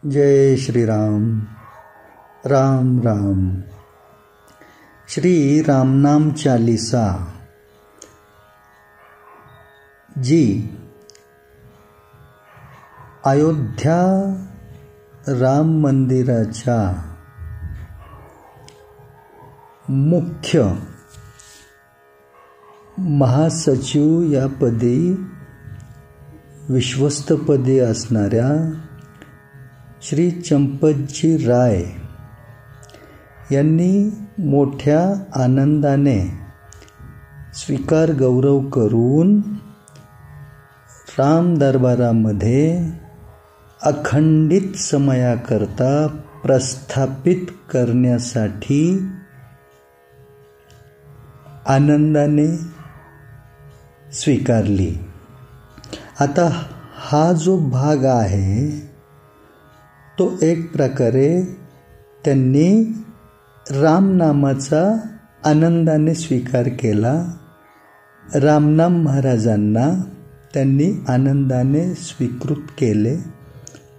जय श्री राम. राम राम. श्री रामनाम चालीसा जी अयोध्या राम मंदिराच्या मुख्य महासचिव या पदी विश्वस्तपदी असणाऱ्या श्री चंपतजी राय यांनी मोठ्या आनंदाने स्वीकार गौरव करून राम दरबारामध्ये अखंडित समयाकरता प्रस्थापित करण्यासाठी आनंदाने स्वीकारली. आता हा जो भाग आहे तो एक प्रकारे त्यांनी रामनामाचा आनंदाने स्वीकार केला. रामनाम महाराजांना त्यांनी आनंदाने स्वीकृत केले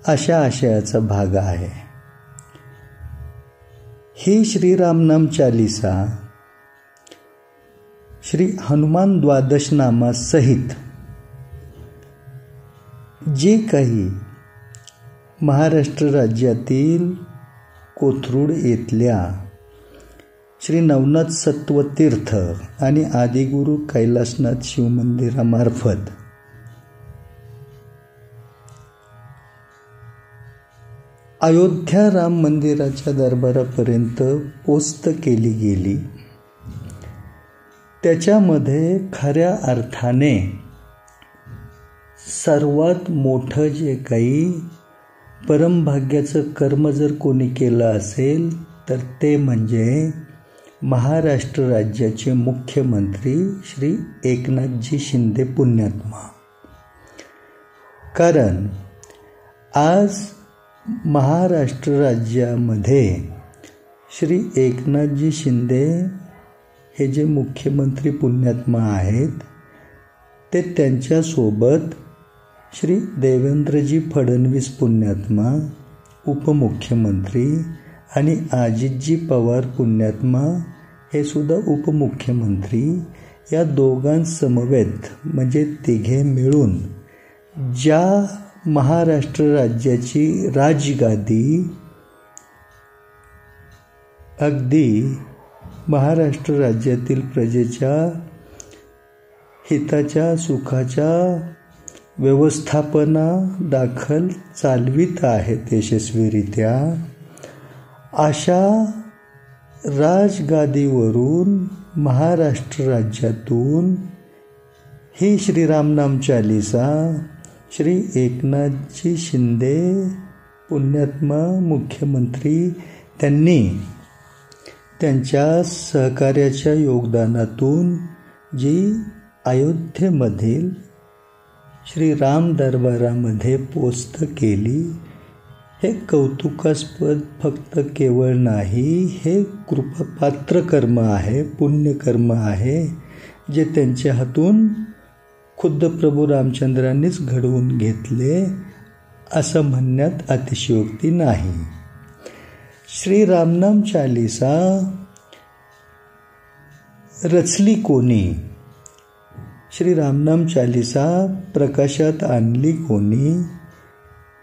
अशा आशयाचा भाग आहे. ही श्री रामनाम चालीसा श्री हनुमान द्वादश नामासहित जे काही महाराष्ट्र राज्यातील कोथरूड येथल्या श्री नवनाथ सत्वतीर्थ आणि आदिगुरु कैलासनाथ शिवमंदिरामार्फत अयोध्या राम मंदिराच्या दरबारापर्यंत पोस्ट केली गेली. त्याच्यामध्ये खऱ्या अर्थाने सर्वात मोठं जे काही परमभाग्याचं कर्म जर कोणी केलं असेल तर ते म्हणजे महाराष्ट्र राज्याचे मुख्यमंत्री श्री एकनाथजी शिंदे पुण्यात्मा. कारण आज महाराष्ट्र राज्यामध्ये श्री एकनाथजी शिंदे हे जे मुख्यमंत्री पुण्यात्मा आहेत ते त्यांच्यासोबत श्री देवेंद्रजी फडणवीस पुण्यात्मा उपमुख्यमंत्री आणि अजितजी पवार पुण्यात्मा हे सुद्धा उपमुख्यमंत्री या दोघांसमवेत म्हणजे तिघे मिळून ज्या महाराष्ट्र राज्याची राजगादी अगदी महाराष्ट्र राज्यातील प्रजेच्या हिताच्या सुखाच्या व्यवस्थापना दाखल चालवित आहेत यशस्वीरित्या, अशा राजगादीवरून महाराष्ट्र राज्यातून ही श्री रामनाम चालीसा श्री एकनाथजी शिंदे पुण्यात्मा मुख्यमंत्री त्यांनी त्यांच्या सहकार्याच्या योगदानातून जी अयोध्येमधील श्री राम दरबारामध्ये पोस्ट केली, हे कौतुकास्पद फक्त केवळ नाही, हे कृपापात्र कर्म आहे, पुण्यकर्म आहे, जे त्यांच्या हातून खुद्द प्रभू रामचंद्रांनीच घडवून घेतले असं म्हणण्यात अतिशयोक्ती नाही. श्री रामनाम चालीसा रचली कोणी? श्री रामनाम चालीसा प्रकाशात आणली कोणी?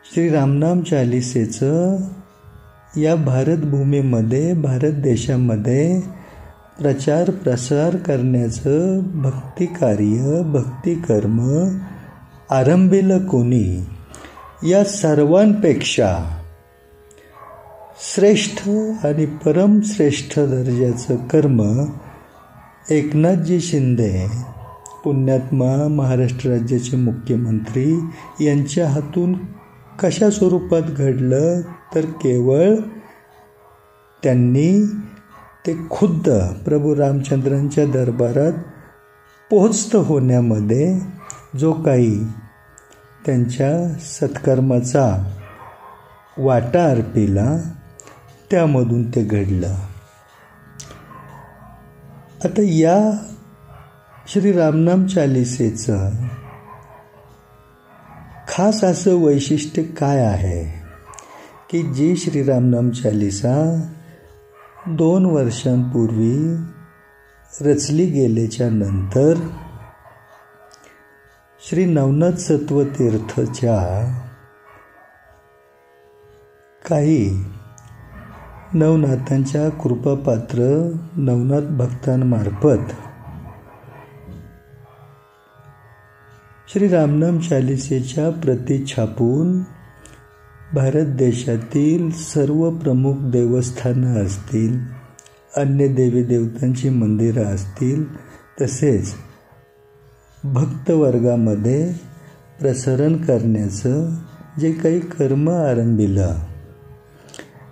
श्री रामनाम चालीसेचं या भारतभूमीमध्ये भारत देशामध्ये प्रचार प्रसार करण्याचं भक्तिकार्य भक्तिकर्म आरंभिलं कोणी? या सर्वांपेक्षा श्रेष्ठ आणि परमश्रेष्ठ दर्जाचं कर्म एकनाथजी शिंदे पुण्यात्मा महाराष्ट्र राज्याचे मुख्यमंत्री यांच्या हातून कशा स्वरूपात घडलं तर केवळ त्यांनी ते खुद्द प्रभू रामचंद्रांच्या दरबारात पोहोचत होण्यामध्ये जो काही त्यांच्या सत्कर्माचा वाटा अर्पिला त्यामधून ते घडलं. आता या श्री रामनाम चालीसेचं खास असं वैशिष्ट्य काय आहे? की जी श्रीरामनाम चालिसा 2 वर्षांपूर्वी रचली गेल्याच्या नंतर श्री नवनाथ सत्वतीर्थच्या काही नवनाथांच्या कृपापात्र नवनाथ भक्तांमार्फत श्री रामनाम चालिसेच्या प्रती छापून भारत देशातील सर्व प्रमुख देवस्थानं असतील, अन्य देवी देवतांची मंदिरं असतील, तसेच भक्तवर्गामध्ये प्रसारण करण्याचं जे काही कर्म आरंभिलं,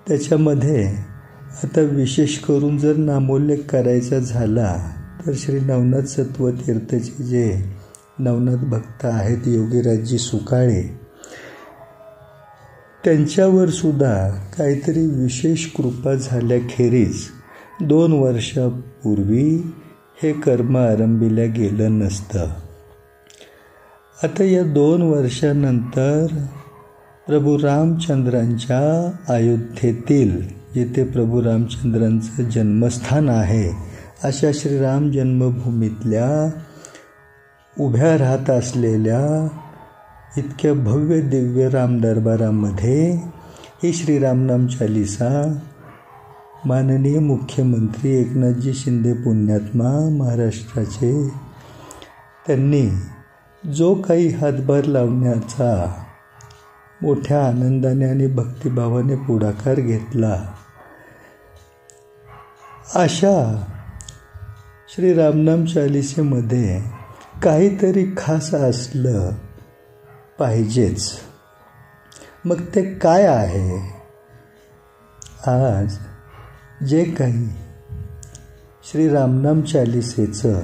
त्याच्यामध्ये आता विशेष करून जर नामोल्लेख करायचा झाला तर श्री नवनाथ सत्वतीर्थचे जे नवनाथ भक्त आहेत योगीराजजी सुकाळे, त्यांच्यावर सुद्धा काहीतरी विशेष कृपा झाल्याखेरीज 2 वर्षापूर्वी हे कर्म आरंभिल्या गेलं नसतं. आता या 2 वर्षानंतर प्रभू रामचंद्रांच्या अयोध्येतील, जिथे प्रभू रामचंद्रांचं जन्मस्थान आहे, अशा श्रीराम जन्मभूमीतल्या उभ्या राहत असलेल्या इतक्या भव्य दिव्य राम दरबारामध्ये ही श्रीरामनाम चालिसा माननीय मुख्यमंत्री एकनाथजी शिंदे पुण्यात्मा महाराष्ट्राचे, त्यांनी जो काही हातभार लावण्याचा मोठ्या आनंदाने आणि भक्तिभावाने पुढाकार घेतला, अशा श्री रामनाम चालिसेमध्ये काहीतरी खास असलं पाहिजेच. मग ते काय आहे? आज जे काही श्री रामनाम चालिसेचं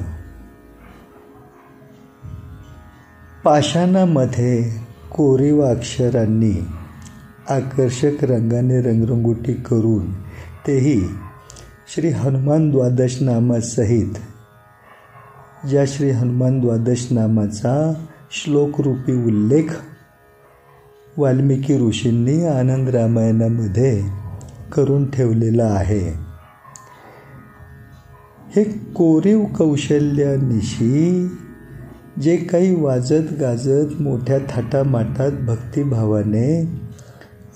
पाषाणामध्ये कोरीव अक्षरांनी आकर्षक रंगाने रंगरंगोटी करून, तेही श्री हनुमान द्वादश नामासहित, ज्या श्री हनुमान द्वादश नामाचा श्लोकरूपी उल्लेख वाल्मिकी ऋषींनी आनंद रामायणामध्ये करून ठेवलेला आहे. हे कोरीव कौशल्यानिशी जे काही वाजत गाजत मोठ्या थाटामाटात भक्तिभावाने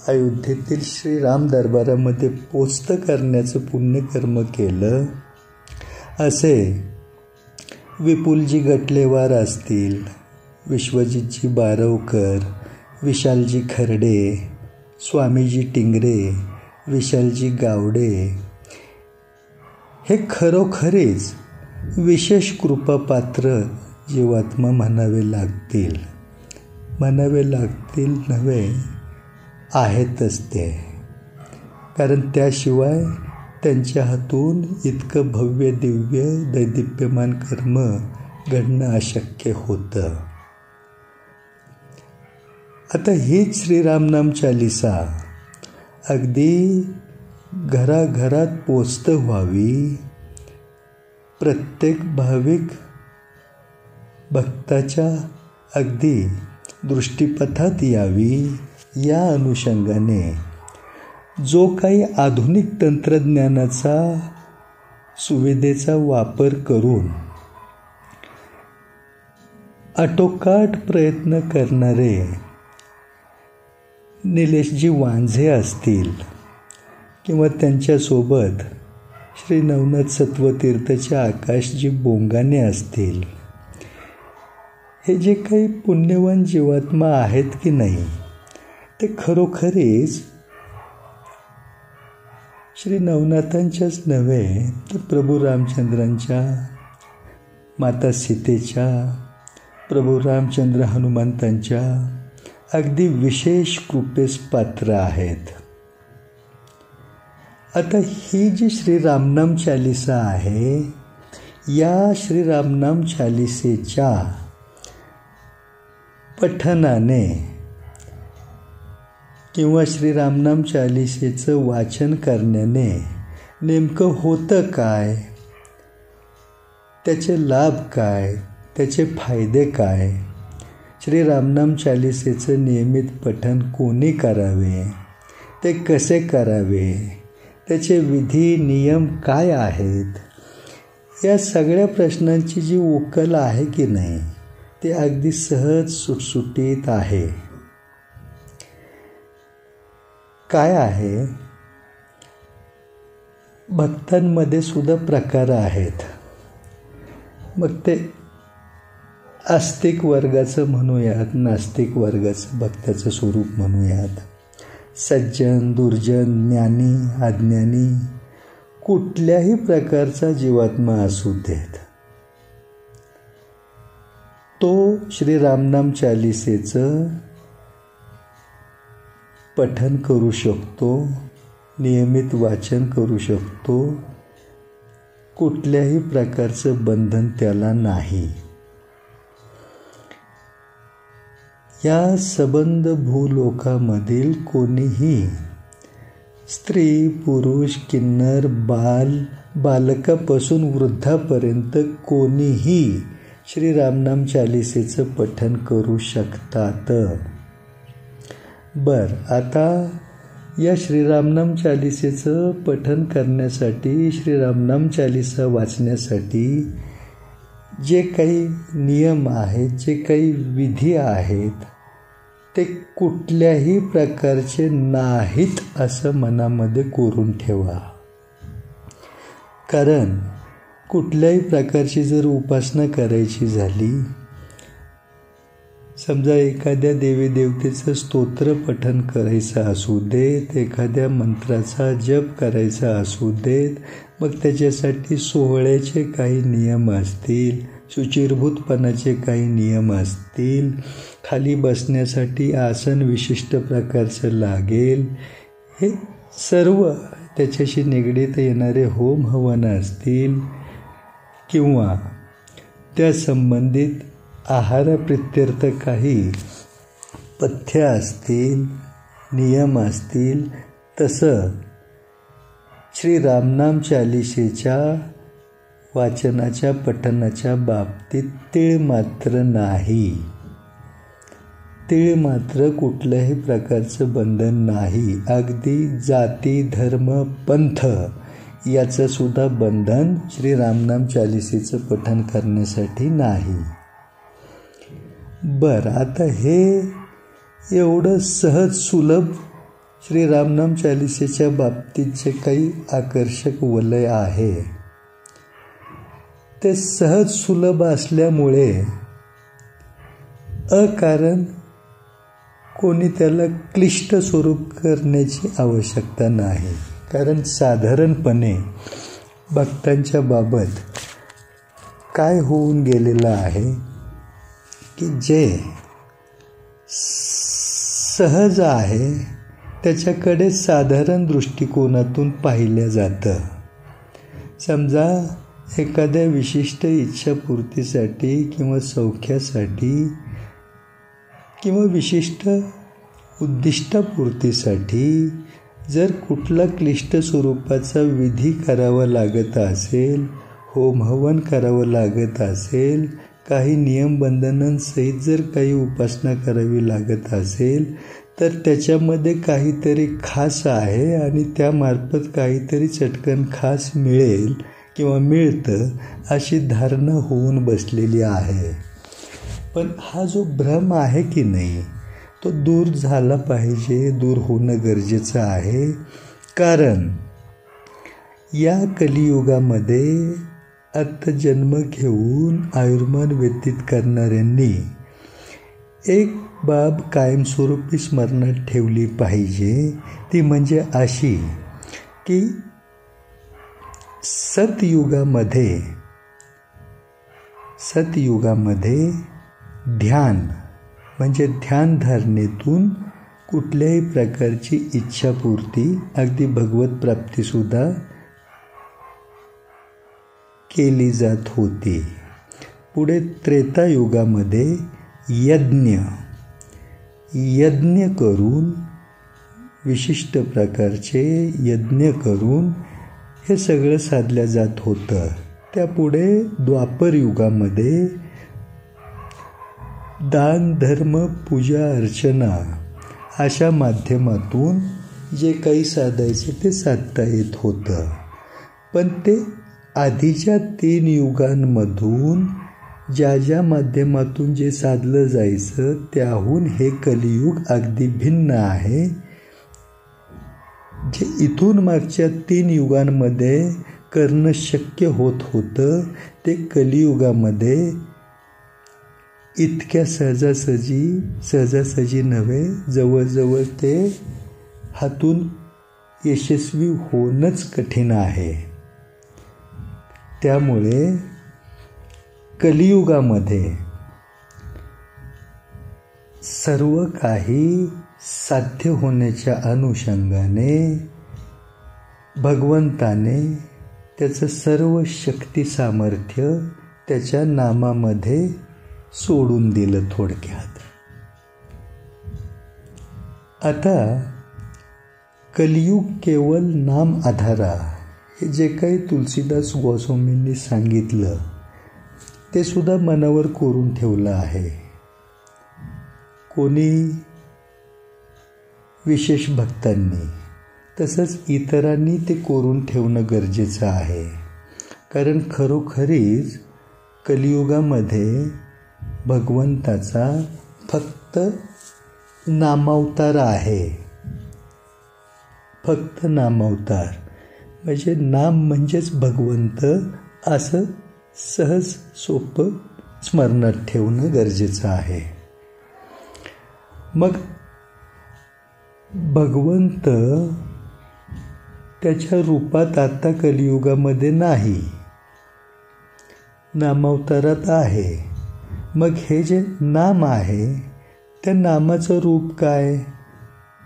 अयोध्येतील श्रीराम दरबारामध्ये पोचत करण्याचं पुण्यकर्म केलं, असे विपुलजी गटलेवार असतील, विश्वजितजी बारवकर, विशालजी खर्डे, स्वामीजी टिंगरे, विशालजी गावडे, हे खरोखरीच विशेष कृपापात्र जीवात्मा म्हणावे लागतील नव्हे, आहेतच ते. कारण त्याशिवाय त्यांच्या हातून इतकं भव्य दिव्य दैदिप्यमान कर्म घडणं अशक्य होतं. आता हीच श्रीरामनाम चालिसा अगदी घराघरात पोचत व्हावी, प्रत्येक भाविक भक्ताच्या अगदी दृष्टीपथात यावी, या अनुषंगाने जो काही आधुनिक तंत्रज्ञानाचा सुविधेचा वापर करून आटोकाट प्रयत्न करणारे निलेशजी वांझे असतील किंवा त्यांच्यासोबत श्री नवनाथ सत्वतीर्थचे आकाशजी बोंगाने असतील, हे जे काही पुण्यवान जीवात्मा आहेत की नाही, ते खरोखरीच श्री नवनाथांच्याच नव्हे तर प्रभू रामचंद्रांच्या, माता सीतेच्या, प्रभू रामचंद्र हनुमंतांच्या अगदी विशेष कृपेस पात्र आहेत. आता ही जी श्री रामनाम चालिसा आहे, या श्री रामनाम चालिसेच्या पठनाने किंवा श्री रामनाम चालिसेचं वाचन करण्याने नेमकं होतं काय, त्याचे लाभ काय, त्याचे फायदे काय, श्री रामनाम चालिसेचं नियमित पठण कोणी करावे, ते कसे करावे, त्याचे विधी नियम काय आहेत, या सगळ्या प्रश्नांची जी उकल आहे की नाही ते अगदी सहज सुटसुटीत आहे. काय आहे, भक्तांमध्ये सुद्धा प्रकार आहेत. मग ते आस्तिक वर्गाचं म्हणूयात, नास्तिक वर्गाचं भक्ताचं स्वरूप म्हणूयात, सज्जन, दुर्जन, ज्ञानी, अज्ञानी, कुठल्याही प्रकारचा जीवात्मा असू देत, तो श्री रामनाम चालीसेचं पठन करू शकतो, नियमित वाचन करू शकतो. कुठल्याही प्रकारचं बंधन त्याला नाही. या सबंध भूलोकामधील कोणीही स्त्री, पुरुष, किन्नर, बालकापासून वृद्धापर्यंत कोणीही श्री रामनाम चालीसेचं पठन करू शकतात. आता या श्रीरामनाम चालीसेचं पठन करण्यासाठी, श्रीरामनाम चालीसा वाचण्यासाठी जे काही नियम आहेत, जे काही विधी आहेत, ते कुठल्याही प्रकारचे नाहीत असं मनामध्ये कोरून ठेवा. कारण कुठल्याही प्रकारची जर उपासना करायची झाली, समजा एखाद्या देवी देवतेचं स्तोत्र पठन करायचं असू देत, एखाद्या मंत्राचा जप करायचा असू देत, मग त्याच्यासाठी सोहळ्याचे काही नियम असतील, शुचिर्भूतपणाचे काही नियम असतील, खाली बसण्यासाठी आसन विशिष्ट प्रकारचं लागेल, हे सर्व त्याच्याशी निगडीत येणारे होम हवन असतील किंवा त्या संबंधित आहारप्रित्यर्थ काही पथ्य असतील, नियम असतील, तसं श्री रामनाम चालीसेच्या वाचनाच्या पठणाच्या बाबतीत तीळ मात्र नाही. तीळ मात्र कुठल्याही प्रकारचं बंधन नाही. अगदी जाती, धर्म, पंथ याचं सुद्धा बंधन श्री रामनाम चालीसेचं पठन करण्यासाठी नाही. आता हे एवढं सहज सुलभ श्री रामनाम चालीसेच्या बाबतीत जे काही आकर्षक वलय आहे, ते सहज सुलभ असल्यामुळे अकारण कोणी त्याला क्लिष्ट स्वरूप करण्याची आवश्यकता नाही. कारण साधारणपणे भक्तांच्या बाबत काय होऊन गेलेलं आहे की जे सहज आहे त्याच्याकडे साधारण दृष्टिकोनातून पाहिलं जातं. समजा एखाद्या विशिष्ट इच्छापूर्तीसाठी किंवा सौख्यासाठी किंवा विशिष्ट उद्दिष्टापूर्तीसाठी जर कुठला क्लिष्ट स्वरूपाचा विधी करावा लागत असेल, होम हवन करावं लागत असेल, काही नियमबंधनांसहित जर काही उपासना करावी लागत असेल, तर त्याच्यामध्ये काहीतरी खास आहे आणि त्यामार्फत काहीतरी चटकन खास मिळेल किंवा मिळतं अशी धारणा होऊन बसलेली आहे. पण हा जो भ्रम आहे की नाही, तो दूर झाला पाहिजे, दूर होणं गरजेचं आहे. कारण या कलियुगामध्ये आता जन्म घेऊन आयुर्मान व्यतीत करणाऱ्यांनी एक बाब कायमस्वरूपी स्मरणात ठेवली पाहिजे. ती म्हणजे अशी की सतयुगामध्ये ध्यान म्हणजे ध्यानधारणेतून कुठल्याही प्रकारची इच्छापूर्ती, अगदी भगवत प्राप्तीसुद्धा केली जात होती. पुढे त्रेतायुगामध्ये यज्ञ करून, विशिष्ट प्रकारचे यज्ञ करून हे सगळं साधलं जात होतं. त्यापुढे द्वापर युगामध्ये दान, धर्म, पूजा, अर्चना अशा माध्यमातून जे काही साधायचं ते साधता येत होतं. पण ते आधीच्या 3 युगांमधून ज्या माध्यमातून जे साधलं जायचं त्याहून हे कलियुग अगदी भिन्न आहे. जे इथून मागच्या 3 युगांमध्ये करणं शक्य होत होतं ते कलियुगामध्ये इतक्या सहजासहजी नव्हे, जवळजवळ ते हातून यशस्वी होणंच कठीण आहे. त्यामुळे कलियुगामध्ये सर्व काही साध्य होण्याच्या अनुषंगाने भगवंताने त्याचं सर्व शक्ती सामर्थ्य त्याच्या नामामध्ये सोडून दिलं थोडक्यात. आता कलियुग केवळ नाम आधारा हे जे काही तुलसीदास गोस्वामींनी सांगितलं ते सुद्धा मनावर कोरून ठेवलं आहे. कोणी विशेष भक्तांनी तसंच इतरांनी ते कोरून ठेवणं गरजेचं आहे. कारण खरोखरीच कलियुगामध्ये भगवंताचा फक्त नामावतार आहे. फक्त नामावतार म्हणजे नाम म्हणजेच भगवंत असं सहज सोपं स्मरणात ठेवणं गरजेचं आहे. मग भगवंत त्याच्या रूपात आता कलियुगामध्ये नाही, नामावतारात आहे. मग हे जे नाम आहे त्या नामाचं रूप काय,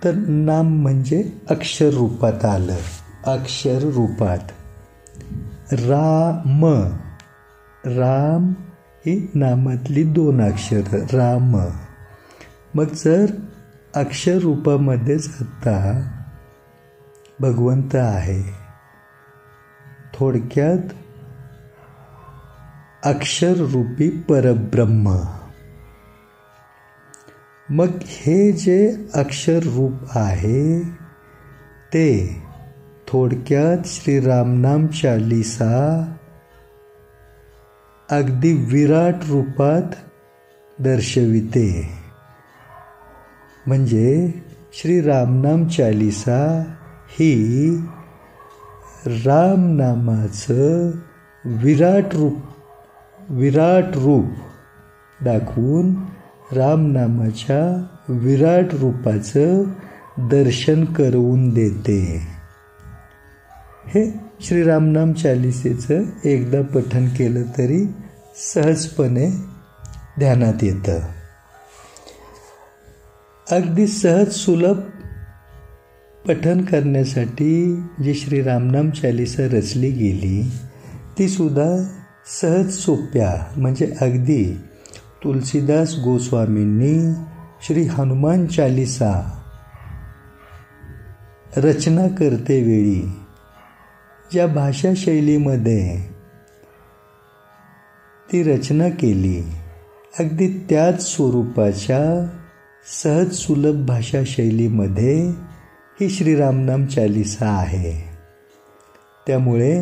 तर नाम म्हणजे अक्षर रूपात आलं. अक्षर रूपात राम, राम ही नामातली 2 अक्षर राम. मग जर अक्षर रूपामध्येच आता भगवंत आहे, थोडक्यात अक्षर रूपी परब्रह्म. मग हे जे अक्षर रूप आहे ते थोडक्यात श्री रामनाम चालीसा अगदी विराट रूपात दर्शविते. म्हणजे श्री रामनाम चालीसा ही रामनामाचं विराट रूप दाखवून रामनामाच्या विराट रूपाचं दर्शन करवून देते. हे श्री रामनाम चालीसेचं एकदा पठण केलं तरी सहजपणे ध्यानात येतं. अगदी सहज सुलभ पठण करण्यासाठी जी श्री रामनाम चालीसा रचली गेली ती सुद्धा सहज सोप्या, म्हणजे अगदी तुलसीदास गोस्वामींनी श्री हनुमान चालीसा रचना करते वेळी ज्या भाषा शैलीमध्ये ती रचना केली अगदी त्याच स्वरूपाच्या सहज सुलभ भाषा शैलीमध्ये ही श्री रामनाम चालीसा आहे. त्यामुळे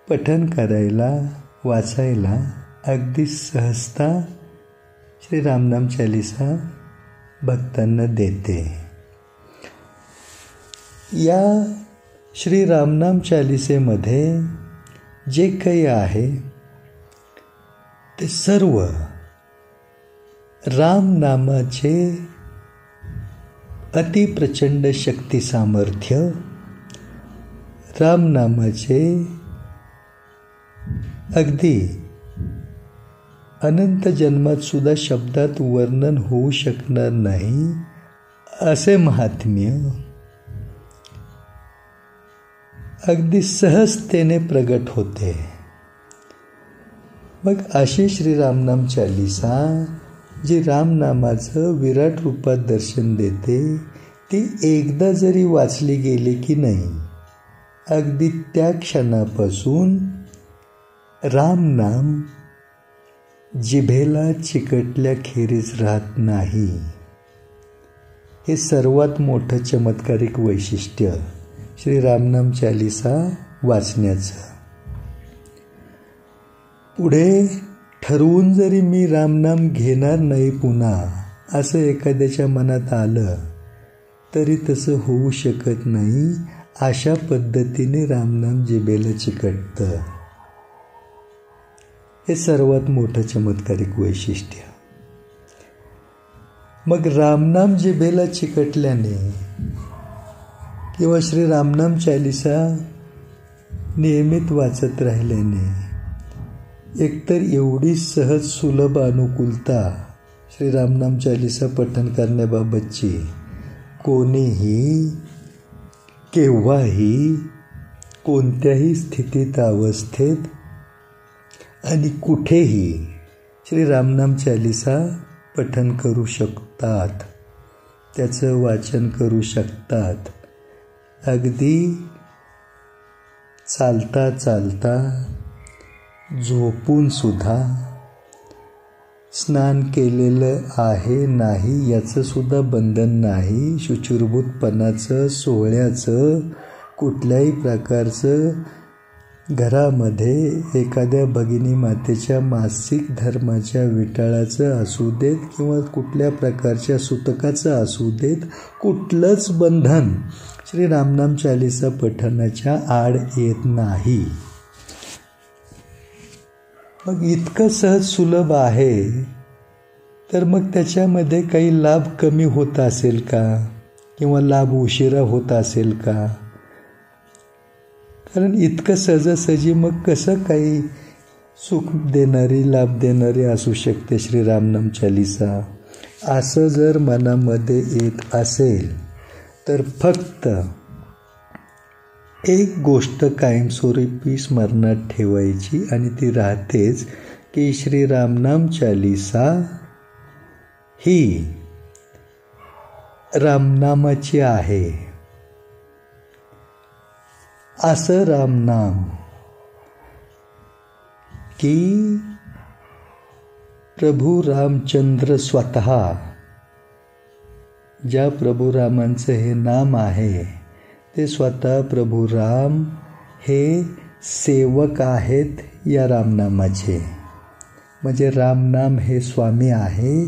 पठण करायला वाचायला अगदी सहजता श्री रामनाम चालीसा भक्तांना देते. या श्री रामनाम चालीसेमध्ये जे काही आहे ते सर्व राम नामाचे अतिप्रचंड शक्ती सामर्थ्य, राम नामाचे अगदी अनंत जन्मात सुद्धा शब्दात वर्णन होऊ शकणार नाही असे महात्म्य अगदी सहजतेने प्रगट होते. मग अशी श्री रामनाम चालीसा जी रामनामाचं विराट रूपात दर्शन देते ती एकदा जरी वाचली गेली की नाही, अगदी त्या क्षणापासून रामनाम जिभेला चिकटल्याखेरीज राहत नाही. हे सर्वात मोठं चमत्कारिक वैशिष्ट्य श्री रामनाम चालीसा वाचण्याचं. पुढे ठरवून जरी मी रामनाम घेणार नाही पुन्हा असं एखाद्याच्या मनात आलं तरी तसं होऊ शकत नाही. अशा पद्धतीने रामनाम जिभेला चिकटतं. हे सर्वात मोठं चमत्कारिक वैशिष्ट्य. मग रामनाम जिभेला चिकटल्याने किंवा श्री रामनाम चालीसा नियमित वाचत राहिल्याने एकतर एवढी सहज सुलभ अनुकूलता श्री रामनाम चालीसा पठण करण्याबाबतची कोणीही केव्हाही कोणत्याही स्थितीत अवस्थेत आणि कुठेही श्री रामनाम चालीसा पठण करू शकतात, त्याचं वाचन करू शकतात. अगदी चालता चालता, झोपून सुद्धा, स्नान केलेलं आहे नाही याचं सुद्धा बंधन नाही. शुचिर्भूतपणाचं, सोहळ्याचं, कुठल्याही प्रकारचं घरामध्ये एखाद्या भगिनी मातेच्या मासिक धर्माच्या विटाळाचं असू देत किंवा कुठल्या प्रकारच्या सुतकाचं असू देत, कुठलंच बंधन श्री रामनाम चालीसा पठणाच्या आड येत नाही. मग इतकं सहज सुलभ आहे तर मग त्याच्यामध्ये काही लाभ कमी होत असेल का किंवा लाभ उशिरा होत असेल का? कारण इतकं सहजासहजी मग कसं काही सुख देणारी, लाभ देणारी असू शकते श्री रामनाम चालीसा. असं जर मनामध्ये येत असेल तर फक्त एक गोष्ट कायमस्वरूपी स्मरणात ठेवायची आणि ती राहतेच की श्री रामनाम चालीसा ही रामनामाची आहे. असं रामनाम की प्रभू रामचंद्र स्वतः, ज्या प्रभू रामांचं हे नाम आहे ते स्वतः प्रभू राम हे सेवक आहेत या रामनामाचे. म्हणजे रामनाम हे स्वामी आहे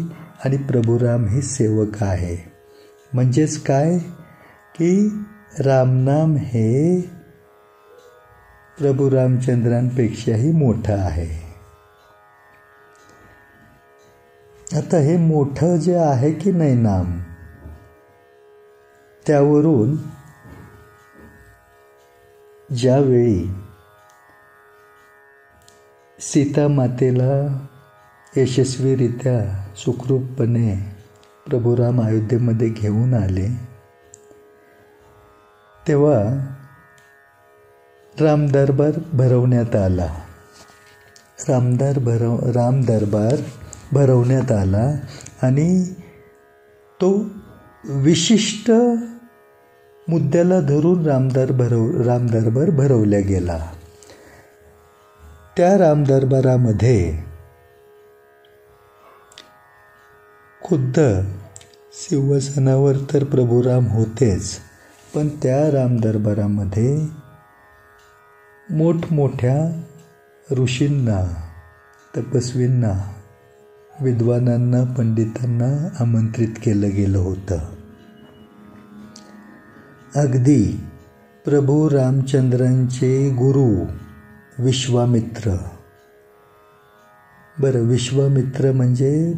आणि प्रभू राम हे सेवक आहे. म्हणजेच काय की रामनाम हे प्रभू रामचंद्रांपेक्षाही मोठं आहे. आता हे मोठं जे आहे की नाही नाम, त्यावरून ज्यावेळी सीता मातेला यशस्वीरित्या सुखरूपपणे प्रभू राम अयोध्येमध्ये घेऊन आले तेव्हा राम दरबार भरवण्यात आला. राम दरबार भरवण्यात आला आणि तो विशिष्ट मुद्द्याला धरून राम दरबार भरवला गेला. त्या राम दरबारामध्ये खुद्द सिंहासनावर तर प्रभू राम होतेच, पण त्या राम दरबारामध्ये मोठमोठ्या ऋषींना, तपस्वींना, विद्वानांना, पंडितांना आमंत्रित केलं गेलं होतं. अगदी प्रभू रामचंद्रांचे गुरु विश्वामित्र, विश्वामित्र म्हणजे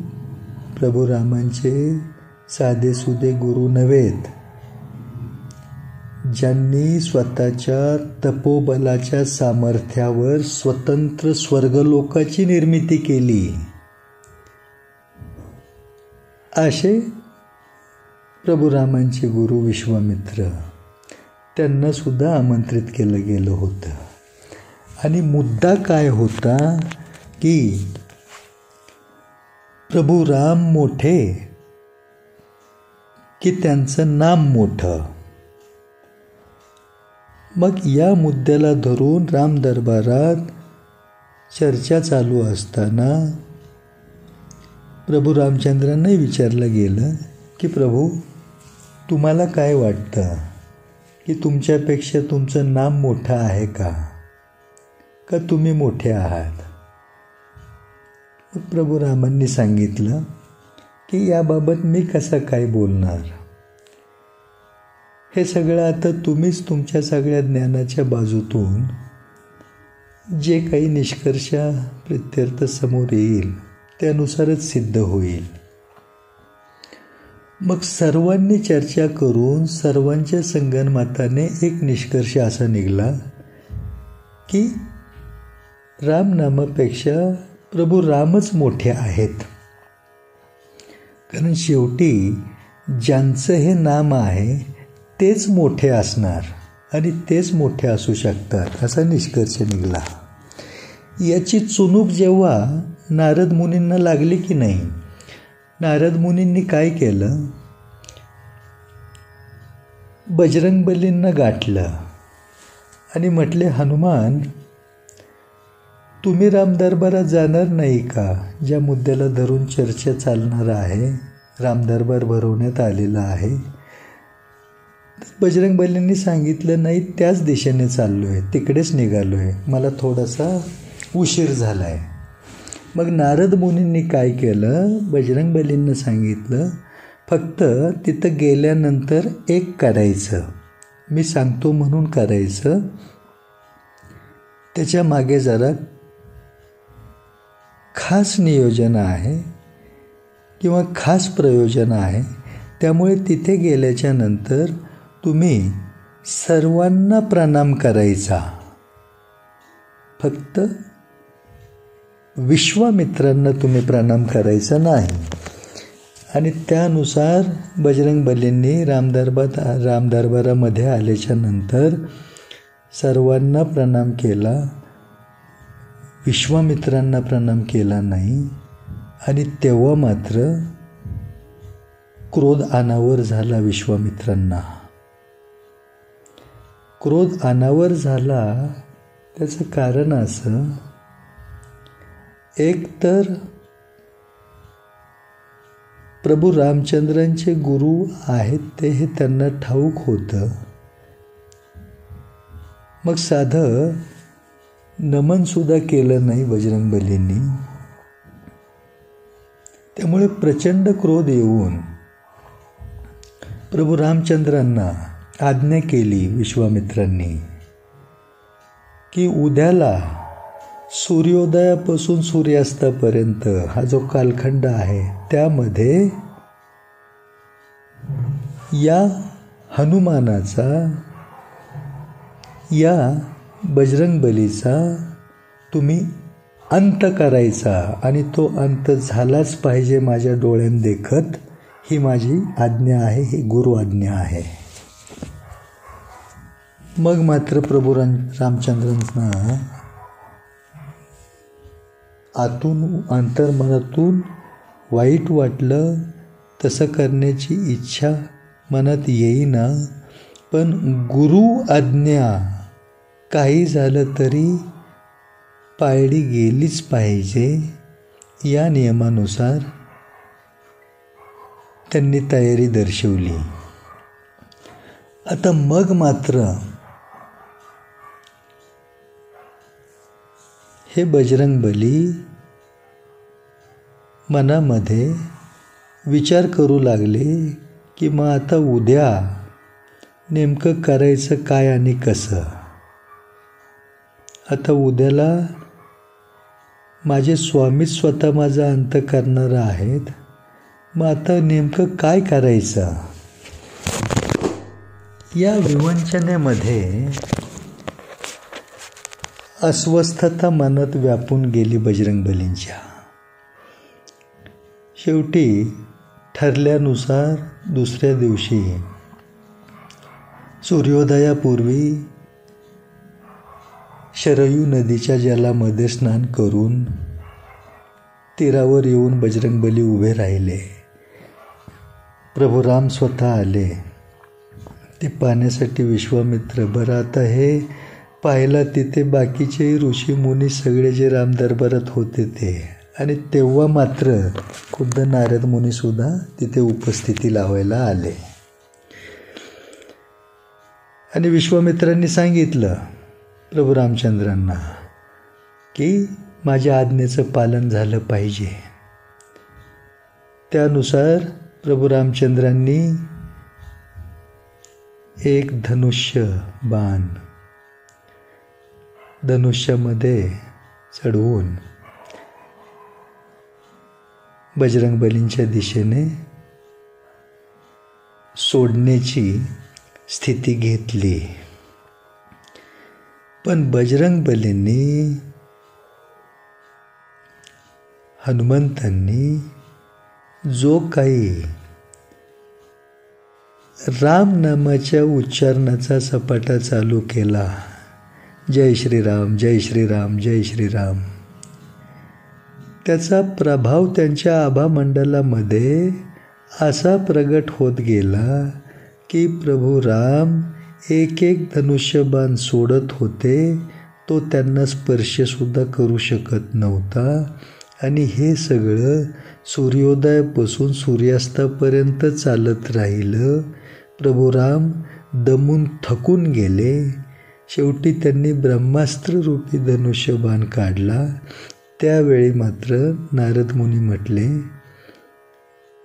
प्रभू रामांचे साधेसुधे गुरु नव्हेत, ज्यांनी स्वतःच्या तपोबलाच्या सामर्थ्यावर स्वतंत्र स्वर्गलोकाची निर्मिती केली, असे प्रभू रामांचे गुरु विश्वामित्र, त्यांना सुद्धा आमंत्रित केलं गेलं होतं. आणि मुद्दा काय होता की प्रभू राम मोठे की त्यांचं नाम मोठं. मग या मुद्द्याला धरून राम दरबारात चर्चा चालू असताना प्रभू रामचंद्रांनाही विचारलं गेलं की प्रभू तुम्हाला काय वाटतं की तुमच्यापेक्षा तुमचं नाम मोठं आहे का तुम्ही मोठे आहात? मग प्रभू रामांनी सांगितलं की याबाबत मी कसं काय बोलणार? हे सगळं आता तुम्हीच तुमच्या सगळ्या ज्ञानाच्या बाजूतून जे काही निष्कर्ष प्रत्यर्थ समोर येईल त्यानुसारच सिद्ध होईल. मग सर्वांनी चर्चा करून सर्वांच्या संगनमताने एक निष्कर्ष असा निघाला की रामनामापेक्षा प्रभू रामच मोठे आहेत. कारण शेवटी ज्यांचं हे नाम आहे तेच मोठे असणार आणि तेच मोठे असू शकतात असा निष्कर्ष निघाला. याची चुणूक जेव्हा नारद मुनींना लागली की नाही, नारद मुनींनी काय केलं, बजरंगबलींना गाठलं आणि म्हटले, हनुमान तुम्ही रामदरबारात जाणार नाही का? ज्या मुद्द्याला धरून चर्चा चालणार आहे, रामदरबार भरवण्यात आलेला आहे. बजरंगबलींनी सांगितलं, नाही त्याच दिशेने चाललो आहे, तिकडेच निघालो आहे, मला थोडासा उशीर झाला आहे. मग नारद मुनींनी काय केलं, बजरंगबलींना सांगितलं, फक्त तिथं गेल्यानंतर एक करायचं, मी सांगतो म्हणून करायचं, त्याच्या मागे जरा खास नियोजन आहे किंवा खास प्रयोजन आहे. त्यामुळे तिथे गेल्याच्या नंतर तुम्ही सर्वांना प्रणाम करायचा, फक्त विश्वामित्रांना तुम्ही प्रणाम करायचा नाही. आणि त्यानुसार बजरंगबलींनी रामदरबारामध्ये आल्याच्या नंतर सर्वांना प्रणाम केला, विश्वामित्रांना प्रणाम केला नाही. आणि तेव्हा मात्र क्रोध अनावर झाला विश्वामित्रांना. क्रोध अनावर झाला त्याचं कारण असं, एक तर प्रभू रामचंद्रांचे गुरु आहेत ते हे त्यांना ठाऊक होतं. मग साधं नमनसुद्धा केलं नाही बजरंगबलींनी. त्यामुळे प्रचंड क्रोध येऊन प्रभू रामचंद्रांना आज्ञा केली विश्वामित्रांनी की उद्याला सूर्योदयापासून सूर्यास्तापर्यंत हा जो कालखंड आहे त्यामध्ये या हनुमानाचा, या बजरंगबलीचा तुम्ही अंत करायचा आणि तो अंत झालाच पाहिजे माझ्या डोळ्यात देखत, ही माझी आज्ञा आहे, ही गुरु आज्ञा आहे. मग मात्र प्रभू रामचंद्रांना आतून अंतर्मनातून वाईट वाटलं, तसं करण्याची इच्छा मनात येईना. पण गुरु आज्ञा काही झालं तरी पाळली गेलीच पाहिजे या नियमानुसार त्यांनी तयारी दर्शवली. आता मग मात्र हे बजरंगबली मनामध्ये विचार करू लागले की मग आता उद्या नेमकं करायचं काय आणि कसं. आता उद्याला माझे स्वामीच स्वतः माझा अंत करणार आहेत, मग आता नेमकं काय करायचं. या विवंचनेमध्ये अस्वस्थता मनात व्यापून गेली बजरंगबलींच्या. शेवटी ठरल्यानुसार दुसऱ्या दिवशी सूर्योदयापूर्वी शरयू नदीच्या जलामध्ये स्नान करून तीरावर येऊन बजरंगबली उभे राहिले. प्रभू राम स्वतः आले ते पाहण्यासाठी. विश्वामित्र, बरं आता हे पाहिला तिथे बाकीचे ऋषी मुनी सगळे जे रामदरबारात होते ते, आणि तेव्हा मात्र खुद्द नारद मुनीसुद्धा तिथे उपस्थिती लावायला आले. आणि विश्वामित्रांनी सांगितलं प्रभू रामचंद्रांना की माझ्या आज्ञेचं पालन झालं पाहिजे. त्यानुसार प्रभू रामचंद्रांनी एक धनुष्य बाण धनुष्यामध्ये चढवून बजरंगबलींच्या दिशेने सोडण्याची स्थिती घेतली. पण बजरंगबलींनी हनुमंतांनी जो काही राम नामाच्या उच्चारणाचा सपाटा चालू केला, जय श्रीराम जय श्रीराम जय श्रीराम, त्याचा प्रभाव त्यांच्या आभामंडलामध्ये असा प्रगट होत गेला की प्रभू राम एक एक धनुष्यबाण सोडत होते, तो त्यांना स्पर्शसुद्धा करू शकत नव्हता. आणि हे सगळं सूर्योदयापासून सूर्यास्तापर्यंत चालत राहिलं. प्रभू राम दमून थकून गेले. शेवटी त्यांनी ब्रह्मास्त्र रूपी धनुष्यबाण काढला. त्यावेळी मात्र नारद मुनी म्हटले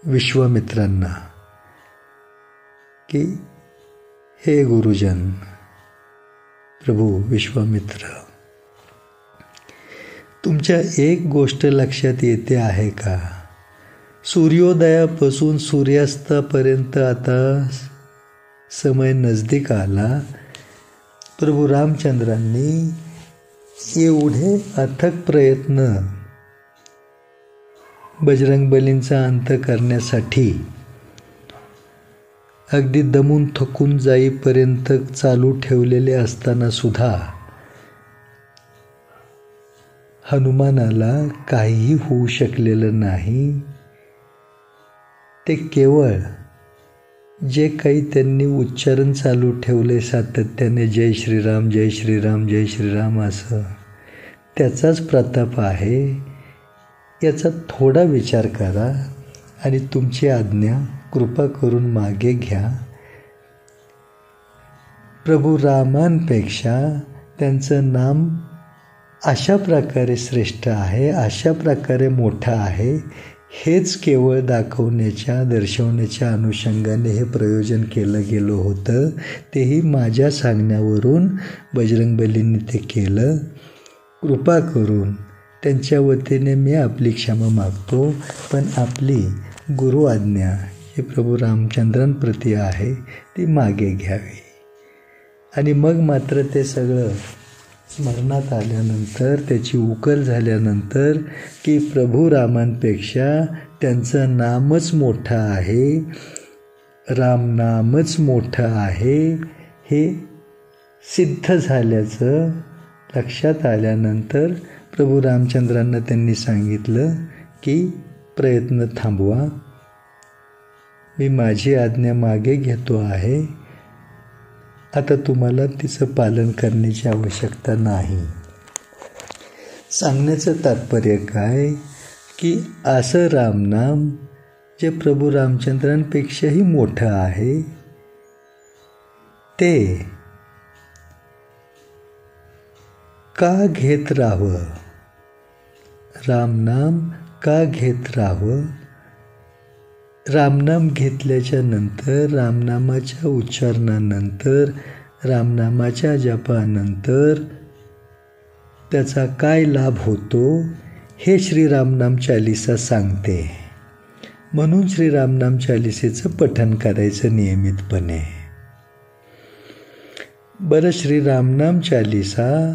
विश्वामित्रांना की हे गुरुजन, प्रभू विश्वामित्र, तुमच्या एक गोष्ट लक्षात येते आहे का? सूर्योदयापासून सूर्यास्तापर्यंत आता समय नजदीक आला. प्रभू रामचंद्रांनी एवढे अथक प्रयत्न बजरंगबलींचा अंत करण्यासाठी अगदी दमून थकून जाईपर्यंत चालू ठेवलेले असताना सुद्धा हनुमानाला काहीही होऊ शकलेलं नाही. ते केवळ जे काही त्यांनी उच्चारण चालू ठेवले सातत्याने जय श्रीराम जय श्रीराम जय श्रीराम असं, त्याचाच प्रताप आहे. याचा थोडा विचार करा आणि तुमची आज्ञा कृपा करून मागे घ्या. प्रभू रामांपेक्षा त्यांचं नाम अशा प्रकारे श्रेष्ठ आहे, अशा प्रकारे मोठं आहे, हेच केवळ दर्शवण्याच्या अनुषंगाने हे प्रयोजन केलं गेलं होतं. तेही माझ्या सांगण्यावरून बजरंगबलींनी ते केलं. कृपा करून त्यांच्या वतीने मी आपली क्षमा मागतो. पण आपली गुरु आज्ञा ही प्रभू रामचंद्रांप्रती आहे, ती मागे घ्यावी. आणि मग मात्र ते सगळं स्मरणात आल्यानंतर, त्याची उकल झाल्यानंतर की प्रभू रामांपेक्षा त्यांचं नामच मोठं आहे, रामनामच मोठं आहे, हे सिद्ध झाल्याचं लक्षात आल्यानंतर प्रभू रामचंद्रांना त्यांनी सांगितलं की प्रयत्न थांबवा, मी माझी आज्ञा मागे घेतो आहे. आता तुम्हाला तिचं पालन करण्याची आवश्यकता नाही. सांगण्याचं तात्पर्य काय की असं रामनाम जे प्रभू रामचंद्रांपेक्षाही मोठं आहे, ते का घेत राहावं, रामनाम का घेत राहावं. रामनाम घेतल्याच्या नंतर, रामनामाच्या उच्चारणानंतर, रामनामाच्या जपानंतर त्याचा काय लाभ होतो हे श्रीरामनाम चालिसा सांगते. म्हणून श्रीरामनाम चालिसेचं पठण करायचं नियमितपणे. बरं, श्रीरामनाम चालिसा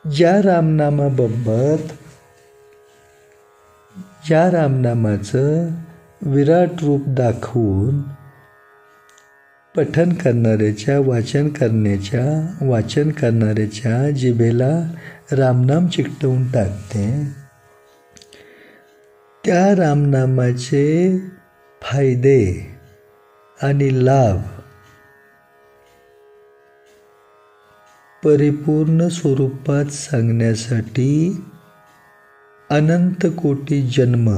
ज्या रामनामाबाबत, ज्या रामनामाचं विराट रूप दाखवून पठण करणाऱ्याच्या, वाचन करणाऱ्याच्या जिभेला रामनाम चिकटवून टाकते, त्या रामनामाचे फायदे आणि लाभ परिपूर्ण स्वरूपात सांगण्यासाठी अनंत कोटी जन्म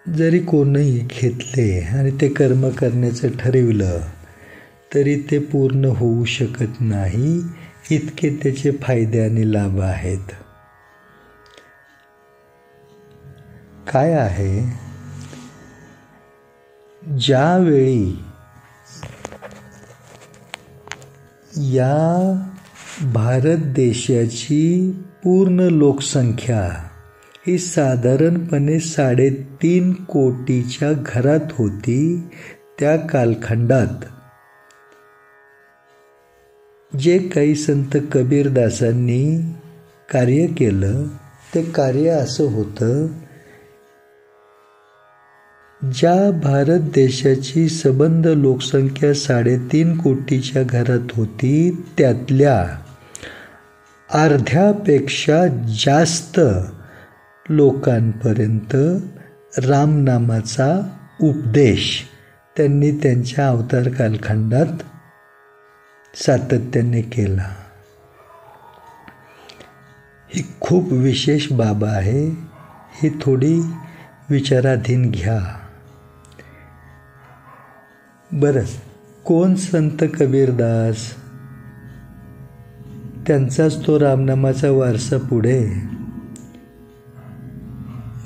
जरी कोणीही घेतले आणि ते कर्म करण्याचं ठरविलं तरी ते पूर्ण होऊ शकत नाही, इतके त्याचे फायदे आणि लाभ आहेत. काय आहे, ज्यावेळी या भारत देशाची पूर्ण लोकसंख्या ही साधारणपणे 3.5 कोटीच्या घरात होती, त्या कालखंडात जे काही संत कबीरदासांनी कार्य केलं ते कार्य असं होतं, ज्या भारत देशाची सबंध लोकसंख्या 3.5 कोटीच्या घरात होती त्यातल्या अर्ध्यापेक्षा जास्त लोकांपर्यंत रामनामाचा उपदेश त्यांनी त्यांच्या अवतार कालखंडात सातत्याने केला. ही खूप विशेष बाब आहे, ही थोडी विचाराधीन घ्या. बरं, कोण संत कबीरदास? त्यांचाच तो रामनामाचा वारसा पुढे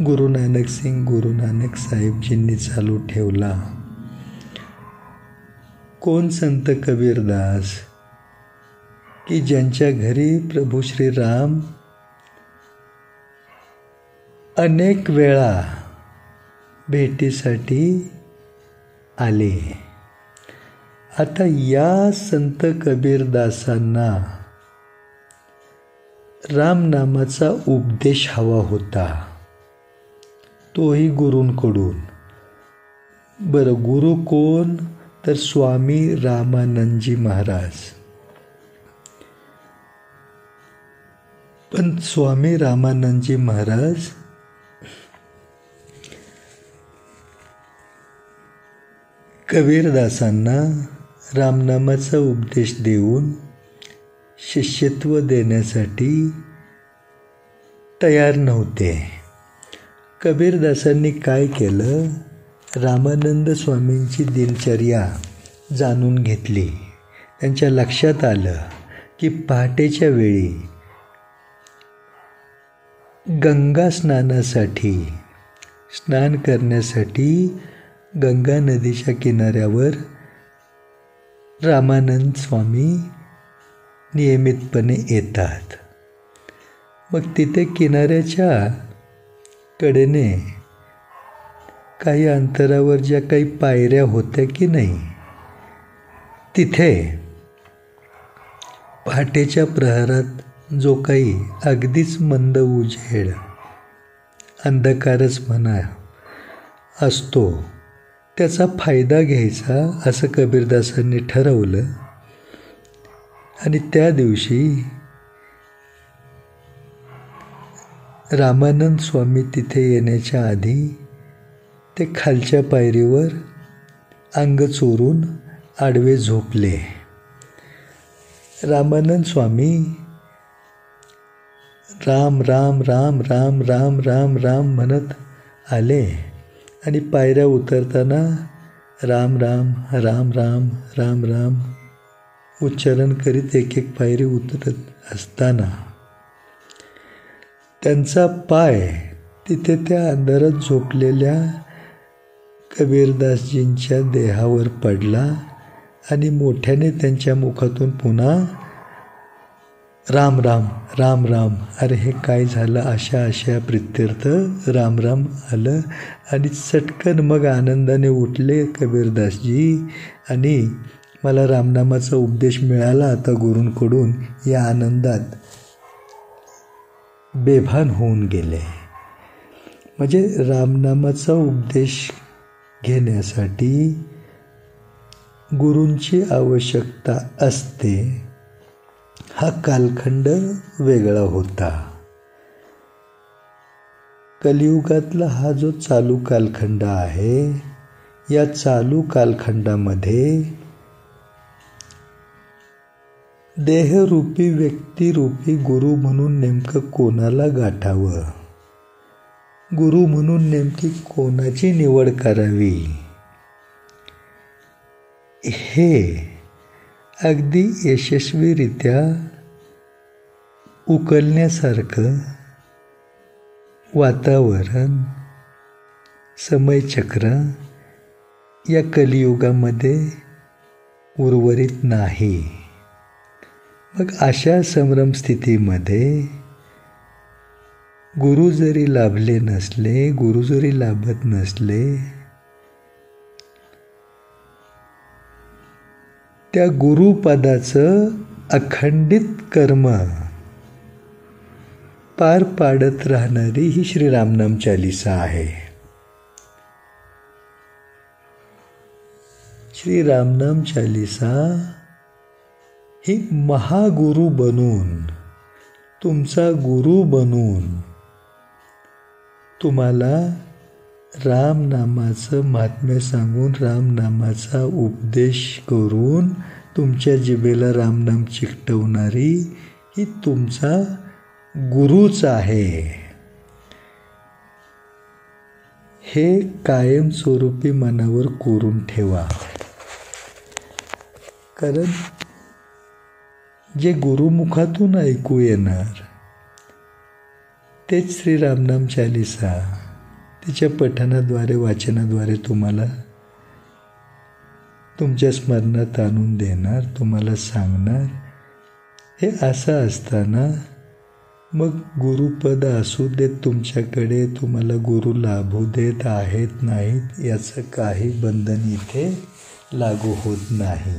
गुरु नानक सिंग, गुरु नानक साहेबजींनी चालू ठेवला. कोण संत कबीरदास की ज्यांच्या घरी प्रभू श्रीराम अनेक वेळा भेटीसाठी आले. आता या संत कबीरदासांना रामनामाचा उपदेश हवा होता, तोही गुरूंकडून. बरं, गुरु कोण? तर स्वामी रामानंदजी महाराज. पण स्वामी रामानंदजी महाराज कबीरदासांना रामनामाचा उपदेश देऊन शिष्यत्व देण्यासाठी तयार नव्हते. कबीरदासांनी काय केलं, रामानंद स्वामींची दिनचर्या जाणून घेतली. त्यांच्या लक्षात आलं की पहाटेच्या वेळी गंगा स्नान करण्यासाठी गंगा नदीच्या किनाऱ्यावर रामानंद स्वामी नियमितपणे येतात. मग तिथे किनाऱ्याच्या कडेने काही अंतरावर ज्या काही पायऱ्या होत्या की नाही, तिथे पहाटेच्या प्रहरात जो काही अगदीच मंद उजेड, अंधकारच म्हणा, असतो, त्याचा फायदा घ्यायचा असं कबीरदासांनी ठरवलं. आणि त्या दिवशी रामानंद स्वामी तिथे येण्याच्या आधी ते खालच्या पायरीवर अंग चोरून आडवे झोपले. रामानंद स्वामी राम राम राम राम राम राम राम म्हणत आले आणि पायऱ्या उतरताना राम राम राम राम राम राम उच्चारण करीत एक एक पायरी उतरत असताना त्यांचा पाय तिथे त्या अंधारात झोपलेल्या कबीरदासजींच्या देहावर पडला आणि मोठ्याने त्यांच्या मुखातून पुन्हा राम राम राम राम. अरे हे काय झालं, अशा प्रित्यर्थ राम राम आलं. आणि चटकन मग आनंदाने उठले कबीरदासजी आणि मला रामनामाचा उपदेश मिळाला आता गुरूंकडून, या आनंदात बेभान होऊन गेले. म्हणजे रामनामाचा उपदेश घेण्यासाठी गुरूंची आवश्यकता असते. हा कालखंड वेगळा होता. कलियुगातला हा जो चालू कालखंड आहे, या चालू कालखंडामध्ये देहरूपी व्यक्तिरूपी गुरु म्हणून नेमकं कोणाला गाठावं, गुरु म्हणून नेमकी कोणाची निवड करावी हे अगदी यशस्वीरित्या उकलण्यासारखं वातावरण समयचक्र या कलियुगामध्ये उर्वरित नाही. मग अशा संभ्रम स्थितीमध्ये गुरु जरी लाभले नसले, गुरु जरी लाभत नसले, त्या गुरुपदाचं अखंडित कर्म पार पाडत राहणारी ही श्री रामनाम चालीसा आहे. श्री रामनाम चालीसा ही महागुरु बनून, तुमचा गुरु बनून तुम्हाला रामनामाचं महात्म्य सांगून, रामनामाचा उपदेश करून तुमच्या जिभेला रामनाम चिकटवणारी ही तुमचा गुरुच आहे. हे कायमस्वरूपी मनावर कोरून ठेवा. कारण जे गुरुमुखातून ऐकू येणार तेच श्री रामनाम चालीसा तिच्या पठणाद्वारे, वाचनाद्वारे तुम्हाला तुमच्या स्मरणात आणून देणार, तुम्हाला सांगणार. हे असं असताना मग गुरुपद असू देत तुमच्याकडे, तुम्हाला गुरु लाभू देत आहेत नाहीत याचं काही बंधन इथे लागू होत नाही.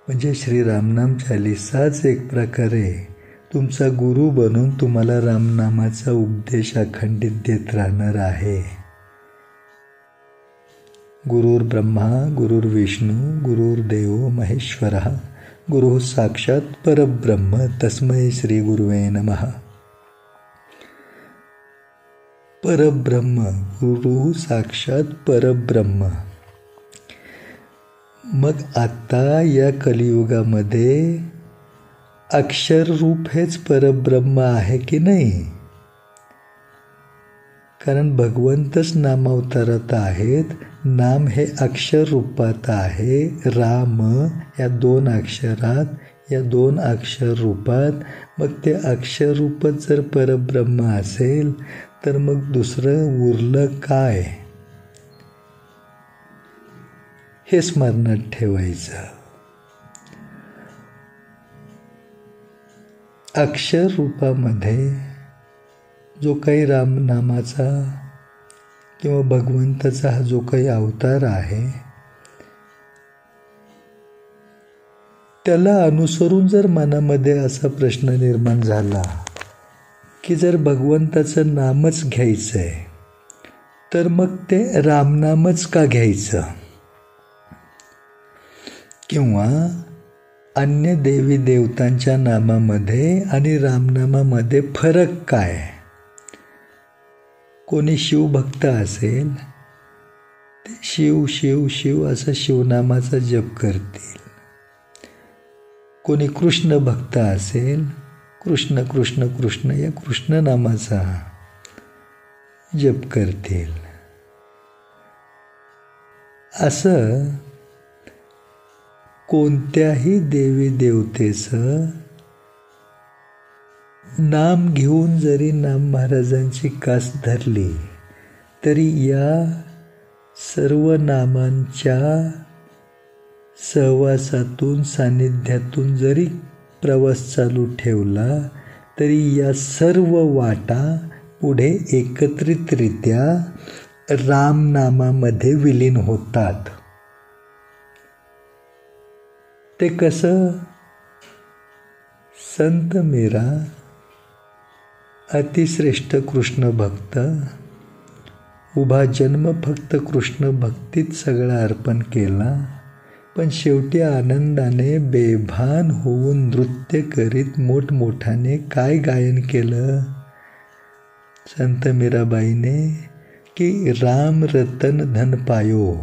म्हणजे श्री रामनाम चालीसाच एक प्रकारे तुमचा गुरु बनून तुम्हाला रामनामाचा उपदेश अखंडित देत राहणार आहे. गुरुर् ब्रह्मा गुरुर्विष्णू गुरुर्देव महेश्वरः गुरुः साक्षात परब्रह्म तस्मै श्री गुरुवे नमः. परब्रह्म, गुरु साक्षात परब्रह्म. मग आता या कलियुगामध्ये अक्षर रूप हेच परब्रह्म आहे की नाही? कारण भगवंतच नामावतारात आहेत. नाम हे अक्षर रूपात आहे. राम या 2 अक्षरात, या 2 अक्षर रूपात. मग ते अक्षर रूपच जर परब्रह्म असेल तर मग दुसरं उरलं काय हे स्मरणात ठेवायचं. अक्षर रूपामध्ये जो काही रामनामाचा किंवा भगवंताचा हा जो काही अवतार आहे त्याला अनुसरून जर मनामध्ये असा प्रश्न निर्माण झाला की जर भगवंताचं नामच घ्यायचंय तर मग ते रामनामच का घ्यायचं, किंवा अन्य देवी देवतांच्या नामामध्ये आणि रामनामामध्ये फरक काय? कोणी शिवभक्त असेल ते शिव शिव शिव असं शिवनामाचा जप करतील. कोणी कृष्ण भक्त असेल कृष्ण कृष्ण कृष्ण या कृष्ण नामाचा जप करतील. असं कोणत्याही देवी देवतेचं नाम घेऊन जरी नाम महाराजांची कास धरली तरी या सर्व नामांच्या सहवासातून, सानिध्यातून जरी प्रवास चालू ठेवला तरी या सर्व वाटा पुढे एकत्रितरित्या रामनामामध्ये विलीन होतात. ते कसं? संत मीरा अतिश्रेष्ठ कृष्ण भक्त, उभा जन्म फक्त कृष्ण भक्तीत सगळा अर्पण केला, पण शेवटी आनंदाने बेभान होऊन नृत्य करीत मोठमोठाने काय गायन केलं संत मीराबाईने की राम रतन धन पायो.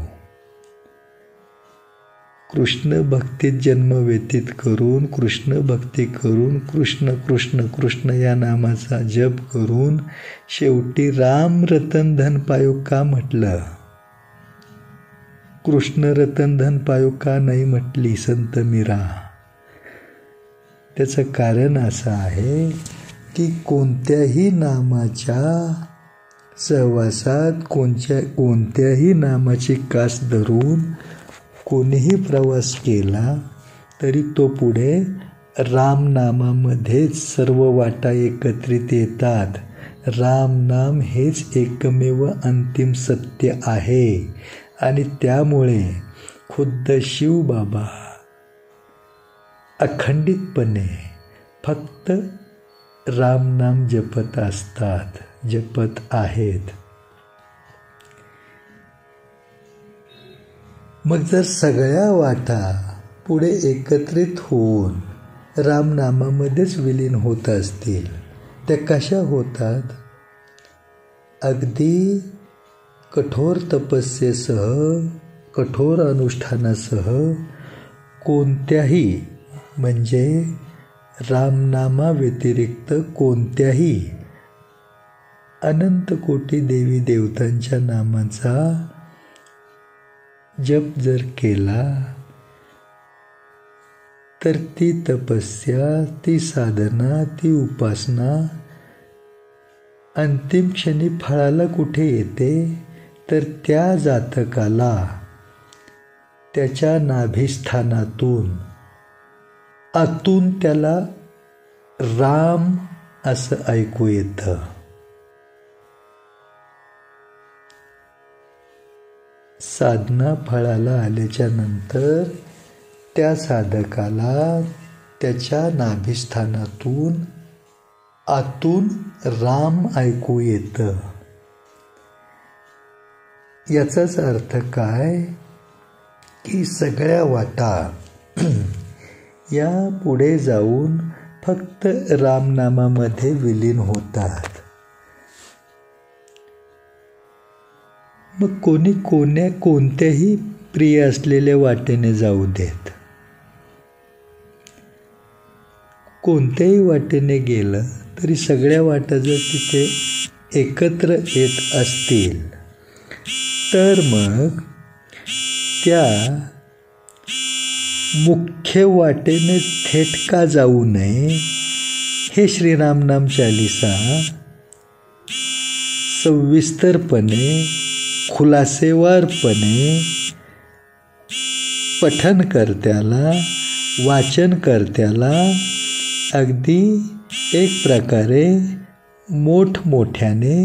कृष्ण भक्तीत जन्म व्यतीत करून, कृष्ण भक्ती करून, कृष्ण कृष्ण कृष्ण या नामाचा जप करून शेवटी राम रतन धन पायो का म्हटलं? कृष्ण रतन धन पायो का नाही म्हटली संत मीरा? त्याचं कारण असं आहे की कोणत्याही नामाच्या सहवासात कोणत्याही नामाची कास धरून कोणीही प्रवास केला तरी तो पुढे रामनामामध्येच सर्व वाटा एकत्रित येतात. रामनाम हेच एकमेव अंतिम सत्य आहे आणि त्यामुळे खुद्द शिवबाबा अखंडितपणे फक्त रामनाम जपत असतात, जपत आहेत. मग जर सगळ्या वाटा पुढे एकत्रित होऊन रामनामामध्येच विलीन होत असतील, त्या कशा होतात? अगदी कठोर तपस्येसह, कठोर अनुष्ठानासह कोणत्याही म्हणजे रामनामा व्यतिरिक्त कोणत्याही अनंत कोटी देवी देवतांच्या नामाचा जप जर केला तर ती तपस्या, ती साधना, ती उपासना अंतिम क्षणी फळाला कुठे येते? तर त्या जातकाला त्याच्या नाभिस्थानातून आतून त्याला राम असं ऐकू येतं. साधना फळाला आल्याच्या नंतर त्या साधकाला त्याच्या नाभिस्थानातून आतून राम ऐकू येतं. याचाच अर्थ काय की सगळ्या वाटा या पुढे जाऊन फक्त रामनामामध्ये विलीन होतात. मग कोणत्याही प्रिय असलेल्या वाटेने जाऊ देत, कोणत्याही वाटेने गेलं तरी सगळ्या वाटा जर तिथे एकत्र येत असतील तर मग त्या मुख्य वाटेने थेट का जाऊ नये हे श्रीरामनाम चालीसा सविस्तरपणे, खुलासेवारपणे पठनकर्त्याला, वाचनकर्त्याला अगदी एक प्रकारे मोठमोठ्याने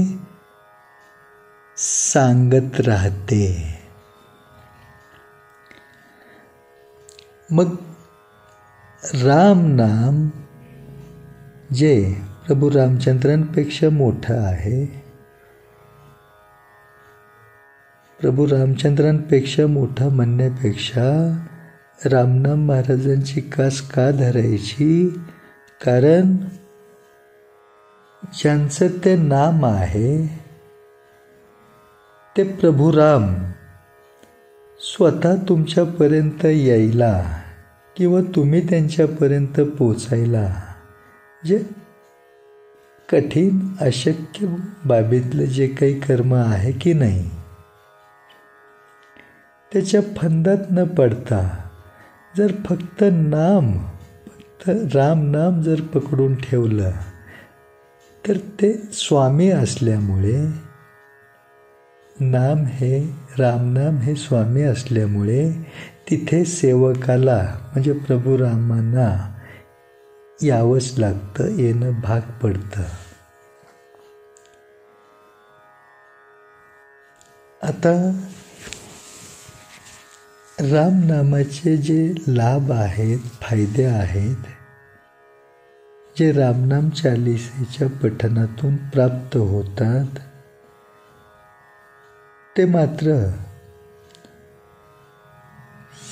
सांगत राहते. मग रामनाम जे प्रभू रामचंद्रांपेक्षा मोठं आहे, प्रभू रामचंद्रांपेक्षा मोठा म्हणण्यापेक्षा रामनाम महाराजांची कास का धरायची? कारण ज्यांचं ते नाम आहे ते प्रभू राम स्वतः तुमच्यापर्यंत यायला किंवा तुम्ही त्यांच्यापर्यंत पोचायला जे कठीण अशक्य बाबीतलं जे काही कर्म आहे की नाही, त्याच्या फंदात न पडता जर फक्त रामनाम जर पकडून ठेवलं तर ते स्वामी असल्यामुळे, रामनाम हे स्वामी असल्यामुळे तिथे सेवकाला म्हणजे प्रभू रामांना यावंच लागतं, येणं भाग पडतं. आता रामनामाचे जे लाभ आहेत, फायदे आहेत, जे रामनाम चालीसेच्या पठनातून प्राप्त होतात ते मात्र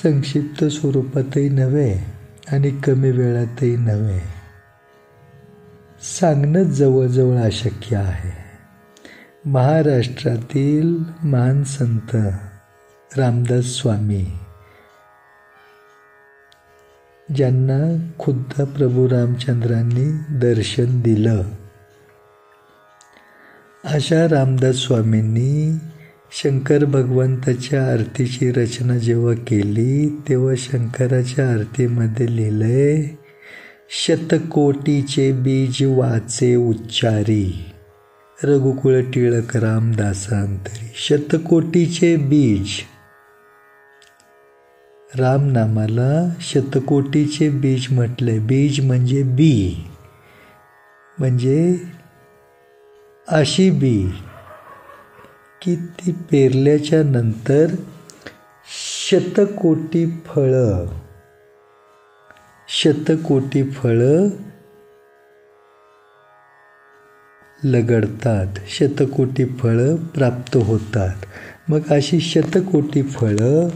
संक्षिप्त स्वरूपातही नव्हे आणि कमी वेळातही नव्हे, सांगणं जवळजवळ अशक्य आहे. महाराष्ट्रातील महान संत रामदास स्वामी ज्यांना खुद्द प्रभू रामचंद्रांनी दर्शन दिलं. अशा रामदास स्वामींनी शंकर भगवंताच्या आरतीची रचना जेव्हा केली तेव्हा शंकराच्या आरतीमध्ये लिहिलंय, शतकोटीचे बीज वाचे उच्चारी, रघुकुळ टिळक रामदासांतरी. शतकोटीचे बीज, राम नामाला शतकोटीचे बीज म्हटलंय. बीज म्हणजे बी, म्हणजे अशी बी की ती पेरल्याच्या नंतर शतकोटी फळं लगडतात, शतकोटी फळं प्राप्त होतात. मग अशी शतकोटी फळं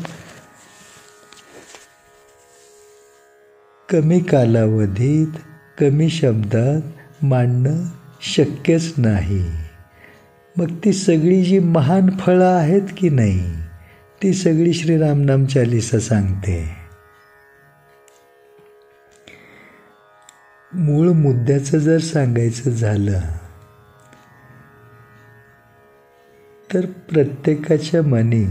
कमी कालावधीत कमी शब्दात मांडणं शक्यच नाही. मग ती सगळी जी महान फळं आहेत की नाही, ती सगळी श्री रामनाम चालीसा सांगते. मूळ मुद्द्याचं जर सांगायचं झालं तर प्रत्येकाच्या मनी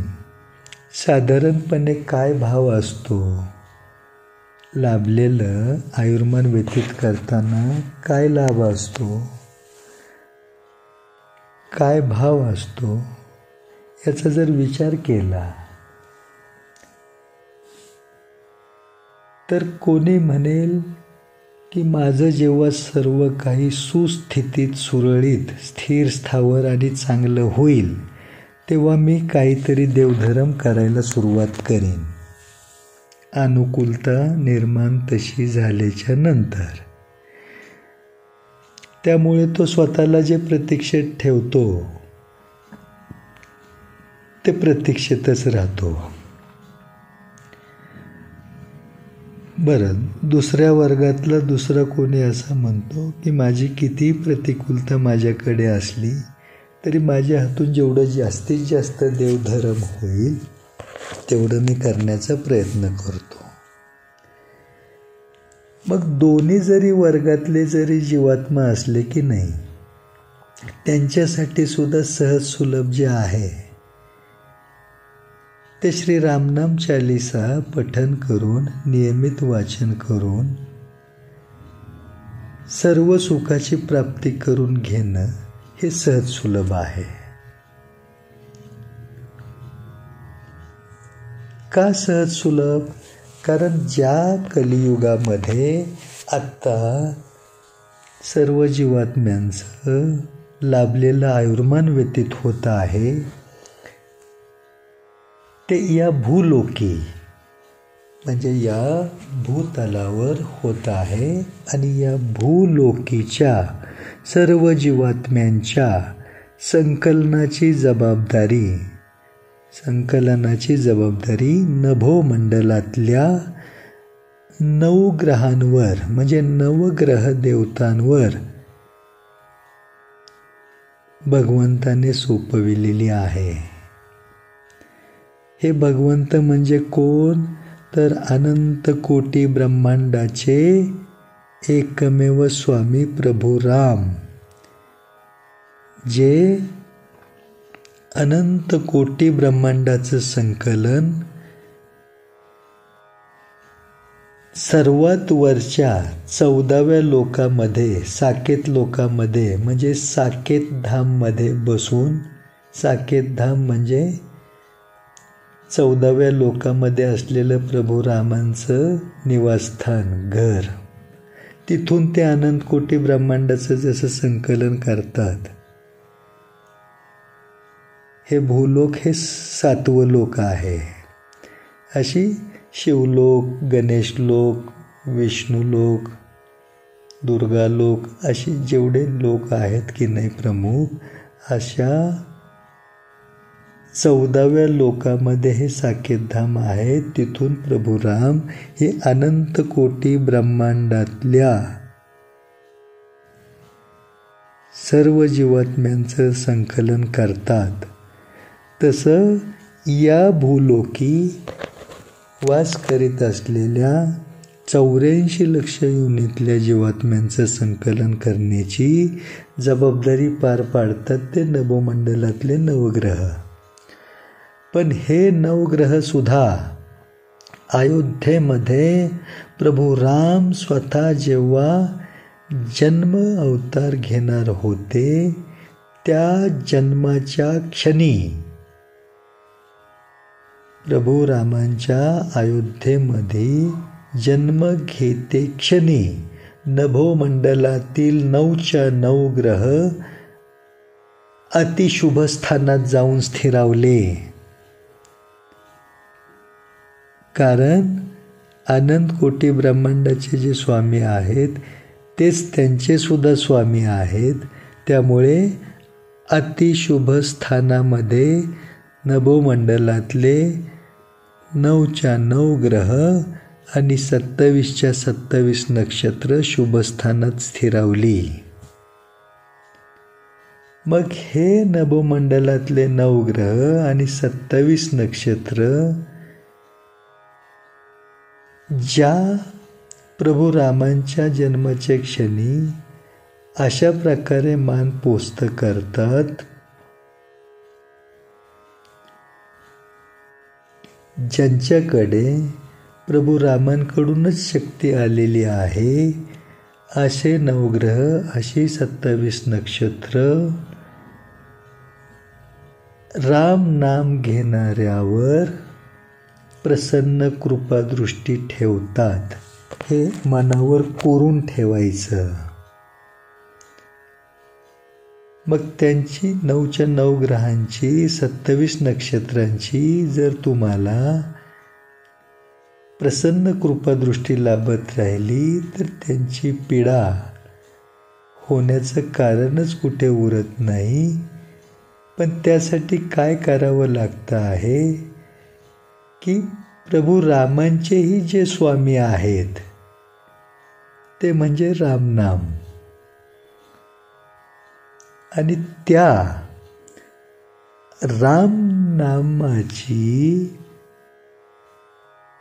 साधारणपणे काय भाव असतो, लाभलेलं आयुर्मान व्यतीत करताना काय लाभ असतो, काय भाव असतो, याचा जर विचार केला तर कोणी म्हणेल की माझं जेव्हा सर्व काही सुस्थितीत, सुरळीत, स्थिर, स्थावर आणि चांगलं होईल तेव्हा मी काहीतरी देवधर्म करायला सुरुवात करीन. अनुकूलता निर्माण तशी झाल्याच्या नंतर. त्यामुळे तो स्वतःला जे प्रतीक्षेत ठेवतो ते प्रतीक्षेतच राहतो. बरं, दुसऱ्या वर्गातला दुसरा कोणी असं म्हणतो की माझी किती प्रतिकूलता माझ्याकडे असली तरी माझ्या हातून जेवढं जास्तीत जास्त देवधर्म होईल तेवढं मी करण्याचा प्रयत्न करतो. मग दोन्ही जरी वर्गातले जरी जीवात्मा असले की नाही, त्यांच्यासाठी सुद्धा सहज सुलभ जे आहे ते श्री रामनाम चालीसा पठन करून, नियमित वाचन करून सर्व सुखाची प्राप्ती करून घेणं हे सहज सुलभ आहे. का सहज सुलभ? कारण ज्या कलियुगामध्ये आत्ता सर्व जीवात्म्यांचं लाभलेलं आयुर्मान व्यतीत होत आहे ते या भूलोकी म्हणजे या भूतलावर होत आहे. आणि या भूलोकीच्या सर्व जीवात्म्यांच्या संकलनाची जबाबदारी नभोमंडलातल्या 9 ग्रहांवर म्हणजे नवग्रह देवतांवर भगवंताने सोपविलेली आहे. हे भगवंत म्हणजे कोण? तर अनंत कोटी ब्रह्मांडाचे एकमेव स्वामी प्रभू राम, जे अनंत कोटी ब्रह्मांडाचं संकलन सर्वात वरच्या 14व्या लोकामध्ये, साकेत लोकामध्ये म्हणजे साकेत धाममध्ये बसून, साकेत धाम म्हणजे 14व्या लोकामध्ये असलेलं प्रभू रामांचं निवासस्थान, घर. तिथून ते अनंत कोटी ब्रह्मांडाचं जसं संकलन करतात. हे भूलोक हे 7वं लोक आहे. अशी शिवलोक, गणेशलोक, विष्णुलोक, दुर्गालोक अशी जेवढे लोक आहेत की नाही प्रमुख, अशा 14व्या लोकामध्ये हे साकेतधाम आहे. तिथून प्रभू राम हे अनंत कोटी ब्रह्मांडातल्या सर्व जीवात्म्यांचं संकलन करतात. तसं या भूलोकी वास करीत असलेल्या 84 लक्ष योनीतल्या जीवात्म्यांचं संकलन करण्याची जबाबदारी पार पाडतात ते नभोमंडलातले नवग्रह. पण हे नवग्रह सुद्धा अयोध्येमध्ये प्रभू राम स्वतः जेव्हा जन्म अवतार घेणार होते त्या जन्माच्या क्षणी, प्रभू रामांच्या अयोध्येमध्ये जन्म घेते क्षणी नभोमंडलातील 9च्या 9 ग्रह अतिशुभ स्थानात जाऊन स्थिरावले. कारण अनंत कोटी ब्रह्मांडाचे जे स्वामी आहेत तेच त्यांचे सुद्धा स्वामी आहेत. त्यामुळे अतिशुभ स्थानामध्ये नभोमंडलातले 9च्या 9 ग्रह आणि 27च्या 27 नक्षत्र शुभस्थानात स्थिरावली. मग हे नभोमंडलातले 9 ग्रह आणि 27 नक्षत्र ज्या प्रभू रामांच्या जन्माच्या क्षणी अशा प्रकारे मान पोस्त करतात, ज्यांच्याकडे प्रभू रामांकडूनच शक्ती आलेली आहे, असे 9 ग्रह, अशी 27 नक्षत्र राम नाम घेणाऱ्यावर प्रसन्न कृपादृष्टी ठेवतात. हे मनावर कोरून ठेवायचं. मग त्यांची 9च्या 9 ग्रहांची 27 नक्षत्रांची जर तुम्हाला प्रसन्न कृपादृष्टी लाभत राहिली तर त्यांची पीडा होण्याचं कारणच कुठे उरत नाही. पण त्यासाठी काय करावं लागतं आहे की प्रभू रामांचेही जे स्वामी आहेत ते म्हणजे रामनाम, आणि त्या रामनामाची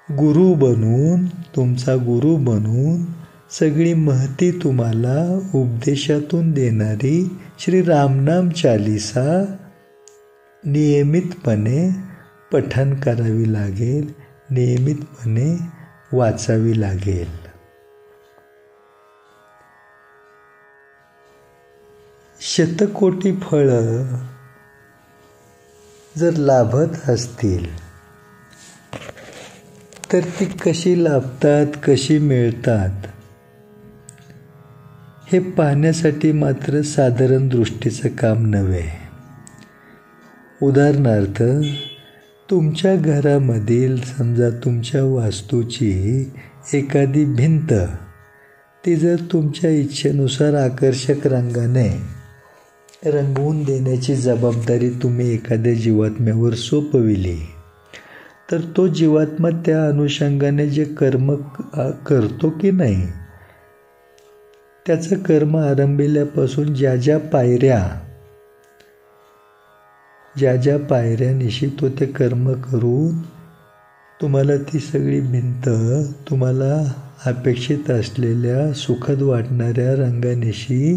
गुरु बनून, तुमचा गुरु बनून सगळी महती तुम्हाला उपदेशातून देणारी श्री रामनाम चालीसा नियमितपणे पठन करावी लागेल, नियमितपणे वाचावी लागेल. शतकोटी फळं जर लाभत असतील तर ती कशी लाभतात, कशी मिळतात हे पाहण्यासाठी मात्र साधारण दृष्टीचं काम नव्हे. उदाहरणार्थ, तुमच्या घरामधील समजा तुमच्या वास्तूची एखादी भिंत, ती जर तुमच्या इच्छेनुसार आकर्षक रंगाने रंगवून देण्याची जबाबदारी तुम्ही एखाद्या जीवात्म्यावर सोपविली तर तो जीवात्मा त्या अनुषंगाने जे कर्म करतो की नाही, त्याचं कर्म आरंभिल्यापासून ज्या ज्या पायऱ्यानिशी तो ते कर्म करून तुम्हाला ती सगळी भिंत तुम्हाला अपेक्षित असलेल्या सुखद वाटणाऱ्या रंगानिशी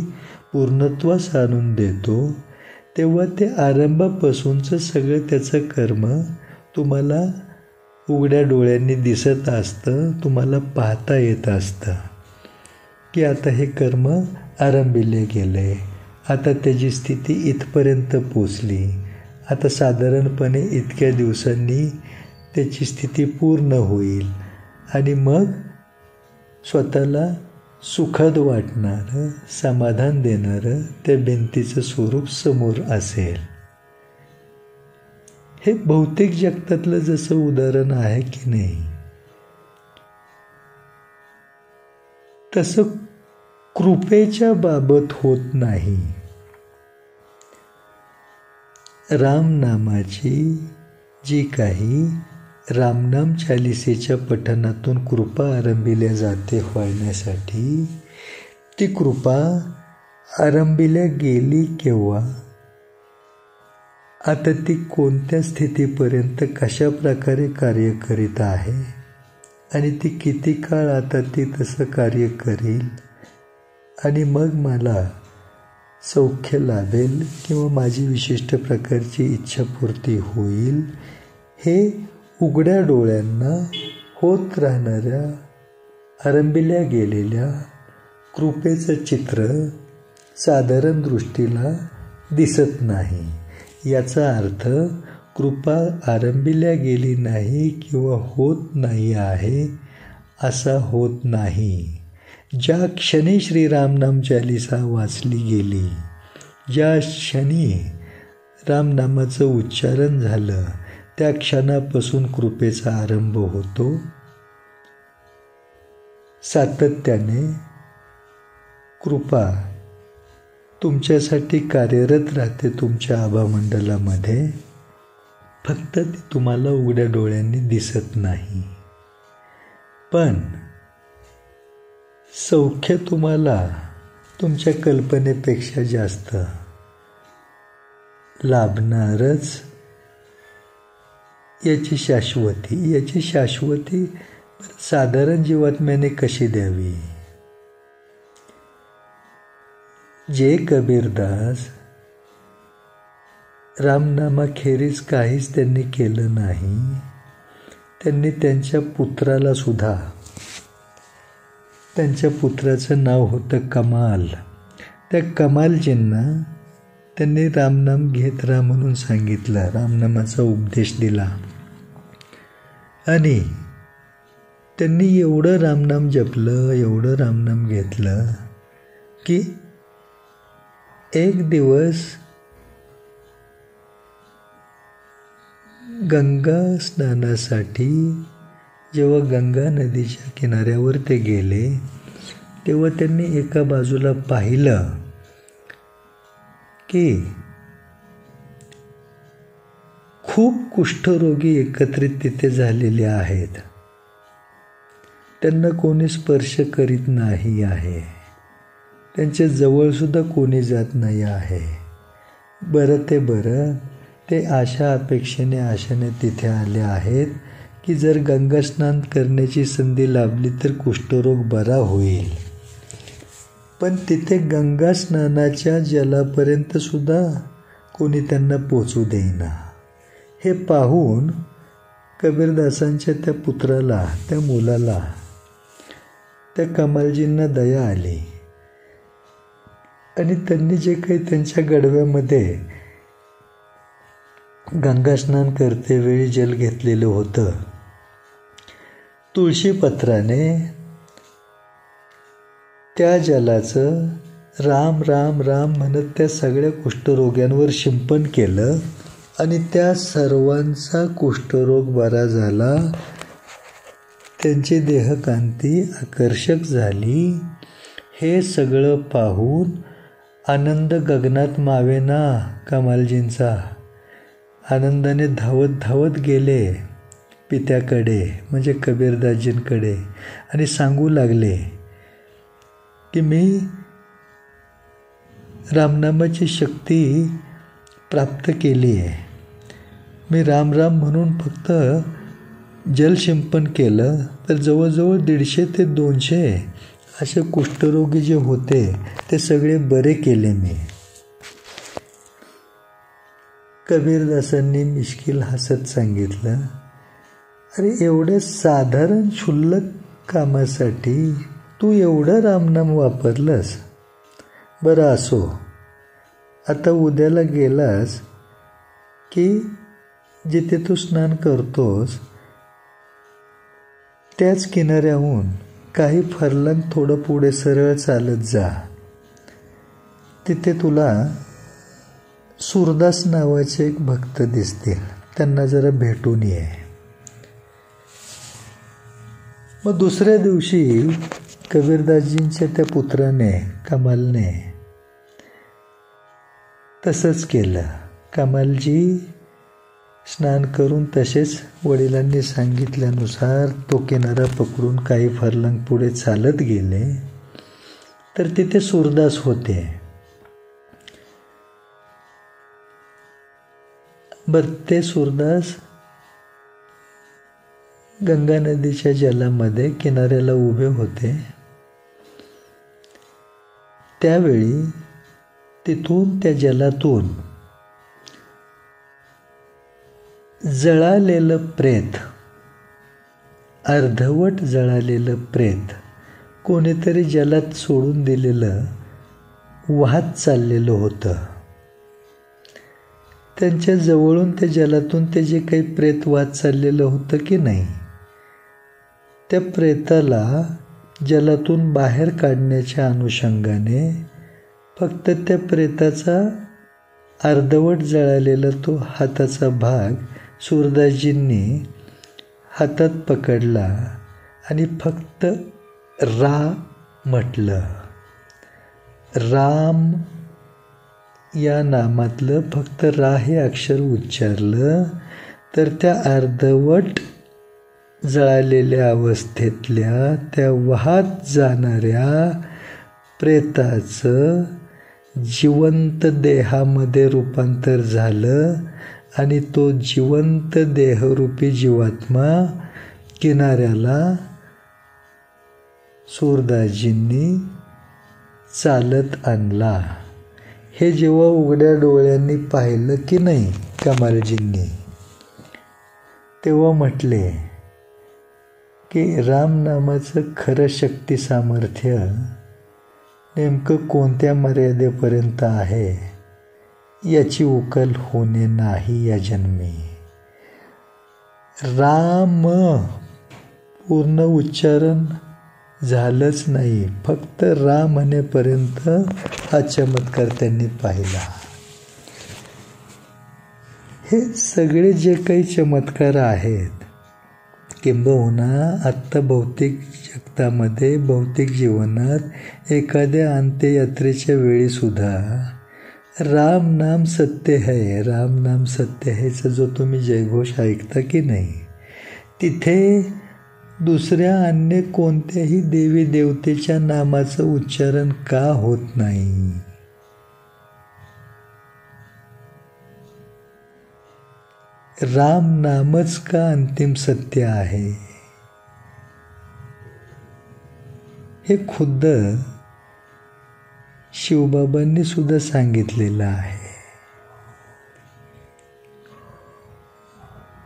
पूर्णत्वास आणून देतो, तेव्हा ते आरंभापासूनचं सगळं त्याचं कर्म तुम्हाला उघड्या डोळ्यांनी दिसत असतं, तुम्हाला पाहता येत असतं की आता हे कर्म आरंभिले गेले, आता त्याची स्थिती इथपर्यंत पोचली, आता साधारणपणे इतक्या दिवसांनी त्याची स्थिती पूर्ण होईल आणि मग स्वतःला सुखद वाटणारं, समाधान देणारं त्या भिंतीचं स्वरूप समोर असेल. हे भौतिक जगतातलं जसं उदाहरण आहे की नाही, तसं कृपेच्या बाबत होत नाही. रामनामाची जी काही रामनाम चालिसेच्या पठणातून कृपा आरंभिल्या जाते होण्यासाठी, ती कृपा आरंभिल्या गेली केव्हा, आता ती कोणत्या स्थितीपर्यंत कशा प्रकारे कार्य करीत आहे आणि ती किती काळ आता ती तसं कार्य करेल आणि मग मला सौख्य लाभेल किंवा माझी विशिष्ट प्रकारची इच्छापूर्ती होईल, हे उघड्या डोळ्यांना होत राहणाऱ्या आरंभिल्या गेलेल्या कृपेचं चित्र साधारण दृष्टीला दिसत नाही. याचा अर्थ कृपा आरंभिल्या गेली नाही किंवा होत नाही आहे असा होत नाही. ज्या क्षणी श्रीरामनाम चालिसा वाचली गेली, ज्या क्षणी रामनामाचं उच्चारण झालं, त्या क्षणापासून कृपेचा आरंभ होतो. सातत्याने कृपा तुमच्यासाठी कार्यरत राहते तुमच्या आभामंडलामध्ये, फक्त ती तुम्हाला उघड्या डोळ्यांनी दिसत नाही. पण सौख्य तुम्हाला तुमच्या कल्पनेपेक्षा जास्त लाभणारच. याची शाश्वती साधारण जीवात्म्याने कशी द्यावी? जे कबीरदास रामनामाखेरीज काहीच त्यांनी केलं नाही, त्यांनी त्यांच्या पुत्राला सुद्धा, त्यांच्या पुत्राचं नाव होतं कमाल, त्या कमालजींना त्यांनी रामनाम घेत राहा म्हणून सांगितलं, रामनामाचा उपदेश दिला. आणि त्यांनी एवढं रामनाम जपलं, एवढं रामनाम घेतलं की एक दिवस गंगा स्नानासाठी जेव्हा गंगा नदीच्या किनाऱ्यावर ते गेले, तेव्हा त्यांनी एका बाजूला पाहिलं की खूप कुष्ठरोगी एकत्रित तिथे झालेले आहेत. त्यांना कोणी स्पर्श करीत नाही आहे, त्यांच्या जवळसुद्धा कोणी जात नाही आहे. बरं ते आशाने तिथे आले आहेत की जर गंगा स्नान करण्याची संधी लाभली तर कुष्ठरोग बरा होईल. पण तिथे गंगा स्नानाच्या जलापर्यंत सुद्धा कोणी त्यांना पोचू देईना. हे पाहून कबीरदासांच्या त्या पुत्राला, त्या मुलाला, त्या कमालजींना दया आली आणि त्यांनी जे काही त्यांच्या गडव्यामध्ये गंगा स्नान करते वेळी जल घेतलेलं होतं, तुळशीपत्राने त्या जलाचं राम राम राम म्हणत त्या सगळ्या कुष्ठरोग्यांवर शिंपण केलं आणि त्या सर्वांचा कुष्ठरोग बरा झाला. त्यांची देहकांती आकर्षक झाली. हे सगळं पाहून आनंद गगनात मावेना कमालजींचा. आनंदाने धावत गेले पित्याकडे, म्हणजे कबीरदासजींकडे, आणि सांगू लागले की मी रामनामाची शक्ती प्राप्त केली आहे. मी राम राम म्हणून फक्त जलशिंपन केलं तर जवळजवळ 150 ते 200 असे कुष्ठरोगी जे होते ते सगळे बरे केले मी. कबीरदासांनी मिश्किल हसत सांगितलं, अरे एवढ्या साधारण क्षुल्लक कामासाठी तू एवढं रामनाम वापरलंस. बरं असो, आता उद्याला गेलास की जिथे तू स्नान करतोस त्याच किनाऱ्याहून काही फरलांग थोडं पुढे सरळ चालत जा. तिथे तुला सूरदास नावाचे एक भक्त दिसतील, त्यांना जरा भेटून ये. मग दुसऱ्या दिवशी कबीरदासजींच्या त्या पुत्राने, कमालने तसंच केलं. कमालजी स्नान करून तसेच वडिलांनी सांगितल्यानुसार तो किनारा पकडून काही फरलांग पुढे चालत गेले तर तिथे सूरदास होते. बरं, ते सूरदास गंगा नदीच्या जलामध्ये किनाऱ्याला उभे होते. त्यावेळी तिथून त्या जलातून जळालेलं प्रेत, अर्धवट जळालेलं प्रेत कोणीतरी जलात सोडून दिलेलं वाहत चाललेलं होतं. त्यांच्या जवळून त्या जलातून ते जे काही प्रेत वाहत चाललेलं होतं की नाही, त्या प्रेताला जलातून बाहेर काढण्याच्या अनुषंगाने फक्त त्या प्रेताचा अर्धवट जळालेला तो हाताचा भाग सूरदासजींनी हातात पकडला आणि फक्त रा म्हटलं. राम या नामातलं फक्त रा हे अक्षर उच्चारलं तर त्या अर्धवट जळालेल्या अवस्थेतल्या त्या वाहत जाणाऱ्या प्रेताचं जिवंत देहामध्ये रूपांतर झालं आणि तो जिवंत देहरूपी जीवात्मा किनाऱ्याला सूरदासजींनी चालत आणला. हे जेव्हा उघड्या डोळ्यांनी पाहिलं की नाही कमालजींनी, तेव्हा म्हटले की राम नामाचं खरं शक्ती सामर्थ्य नेमकं कोणत्या मर्यादेपर्यंत आहे याची उकल होणे नाही या जन्मी. राम पूर्ण उच्चारण झालंच नाही, फक्त रा म्हणेपर्यंत हा चमत्कार त्यांनी पाहिला. हे सगळे जे काही चमत्कार आहेत, किंबहुना आत्ता भौतिक जगतामध्ये, भौतिक जीवनात एखाद्या अंत्ययात्रेच्या वेळीसुद्धा राम नाम सत्य है, राम नाम सत्य हैचा जो तुम्ही जयघोष ऐकता की नाही, तिथे दुसऱ्या अन्य कोणत्याही देवी देवतेच्या नामाचं उच्चारण का होत नाही? राम नामच का अंतिम सत्य आहे? हे खुद्द शिवबाबांनी सुद्धा सांगितलेलं आहे.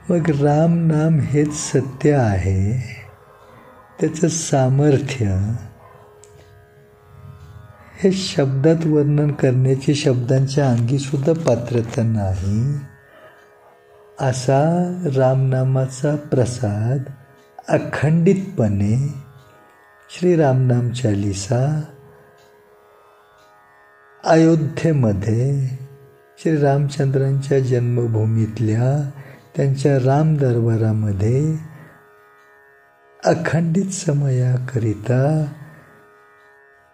मग राम नाम हेच सत्य आहे, त्याचं सामर्थ्य हे शब्दात वर्णन करण्याची शब्दांच्या अंगीसुद्धा पात्रता नाही. असा रामनामाचा प्रसाद अखंडितपणे श्री रामनाम चालीसा अयोध्येमध्ये श्री रामचंद्रांच्या जन्मभूमीतल्या त्यांच्या राम दरबारामध्ये अखंडित समयाकरिता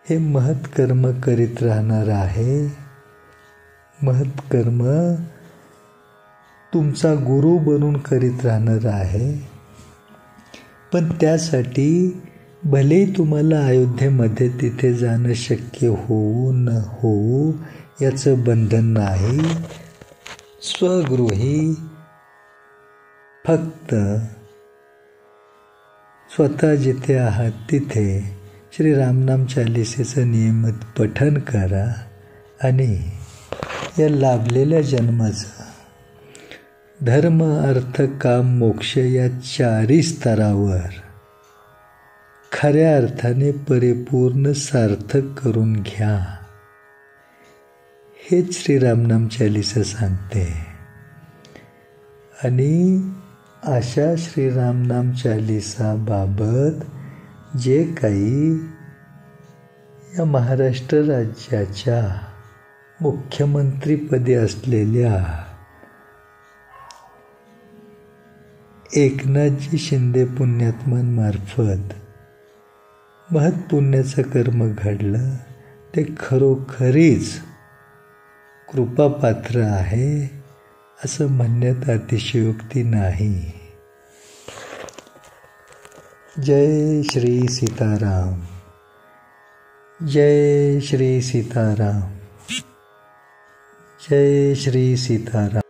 हे महत्कर्म करीत राहणार आहे. महत्कर्म तुमचा गुरु बनून करीत राहणार आहे. पण त्यासाठी भलेही तुम्हाला अयोध्येमध्ये तिथे जाणं शक्य होऊ न होऊ याचं बंधन नाही. स्वगृही फक्त स्वतः जिथे आहात तिथे श्री रामनाम चालीसेचं नियमित पठण करा आणि या लाभलेल्या जन्माचं धर्म अर्थ काम मोक्ष या चारी स्तरावर खऱ्या अर्थाने परिपूर्ण सार्थक करून घ्या. हेच श्री रामनाम चालीसा सांगते. आणि अशा श्री रामनाम चालीसाबाबत जे काही या महाराष्ट्र राज्याच्या मुख्यमंत्रीपदी असलेल्या एकनाथजी शिंदे पुण्यात्मांमार्फत महत्पुण्याचं कर्म घडलं, ते खरोखरीच कृपापात्र आहे असं म्हणण्यात अतिशयोक्ती नाही. जय श्री सीताराम, जय श्री सीताराम, जय श्री सीताराम.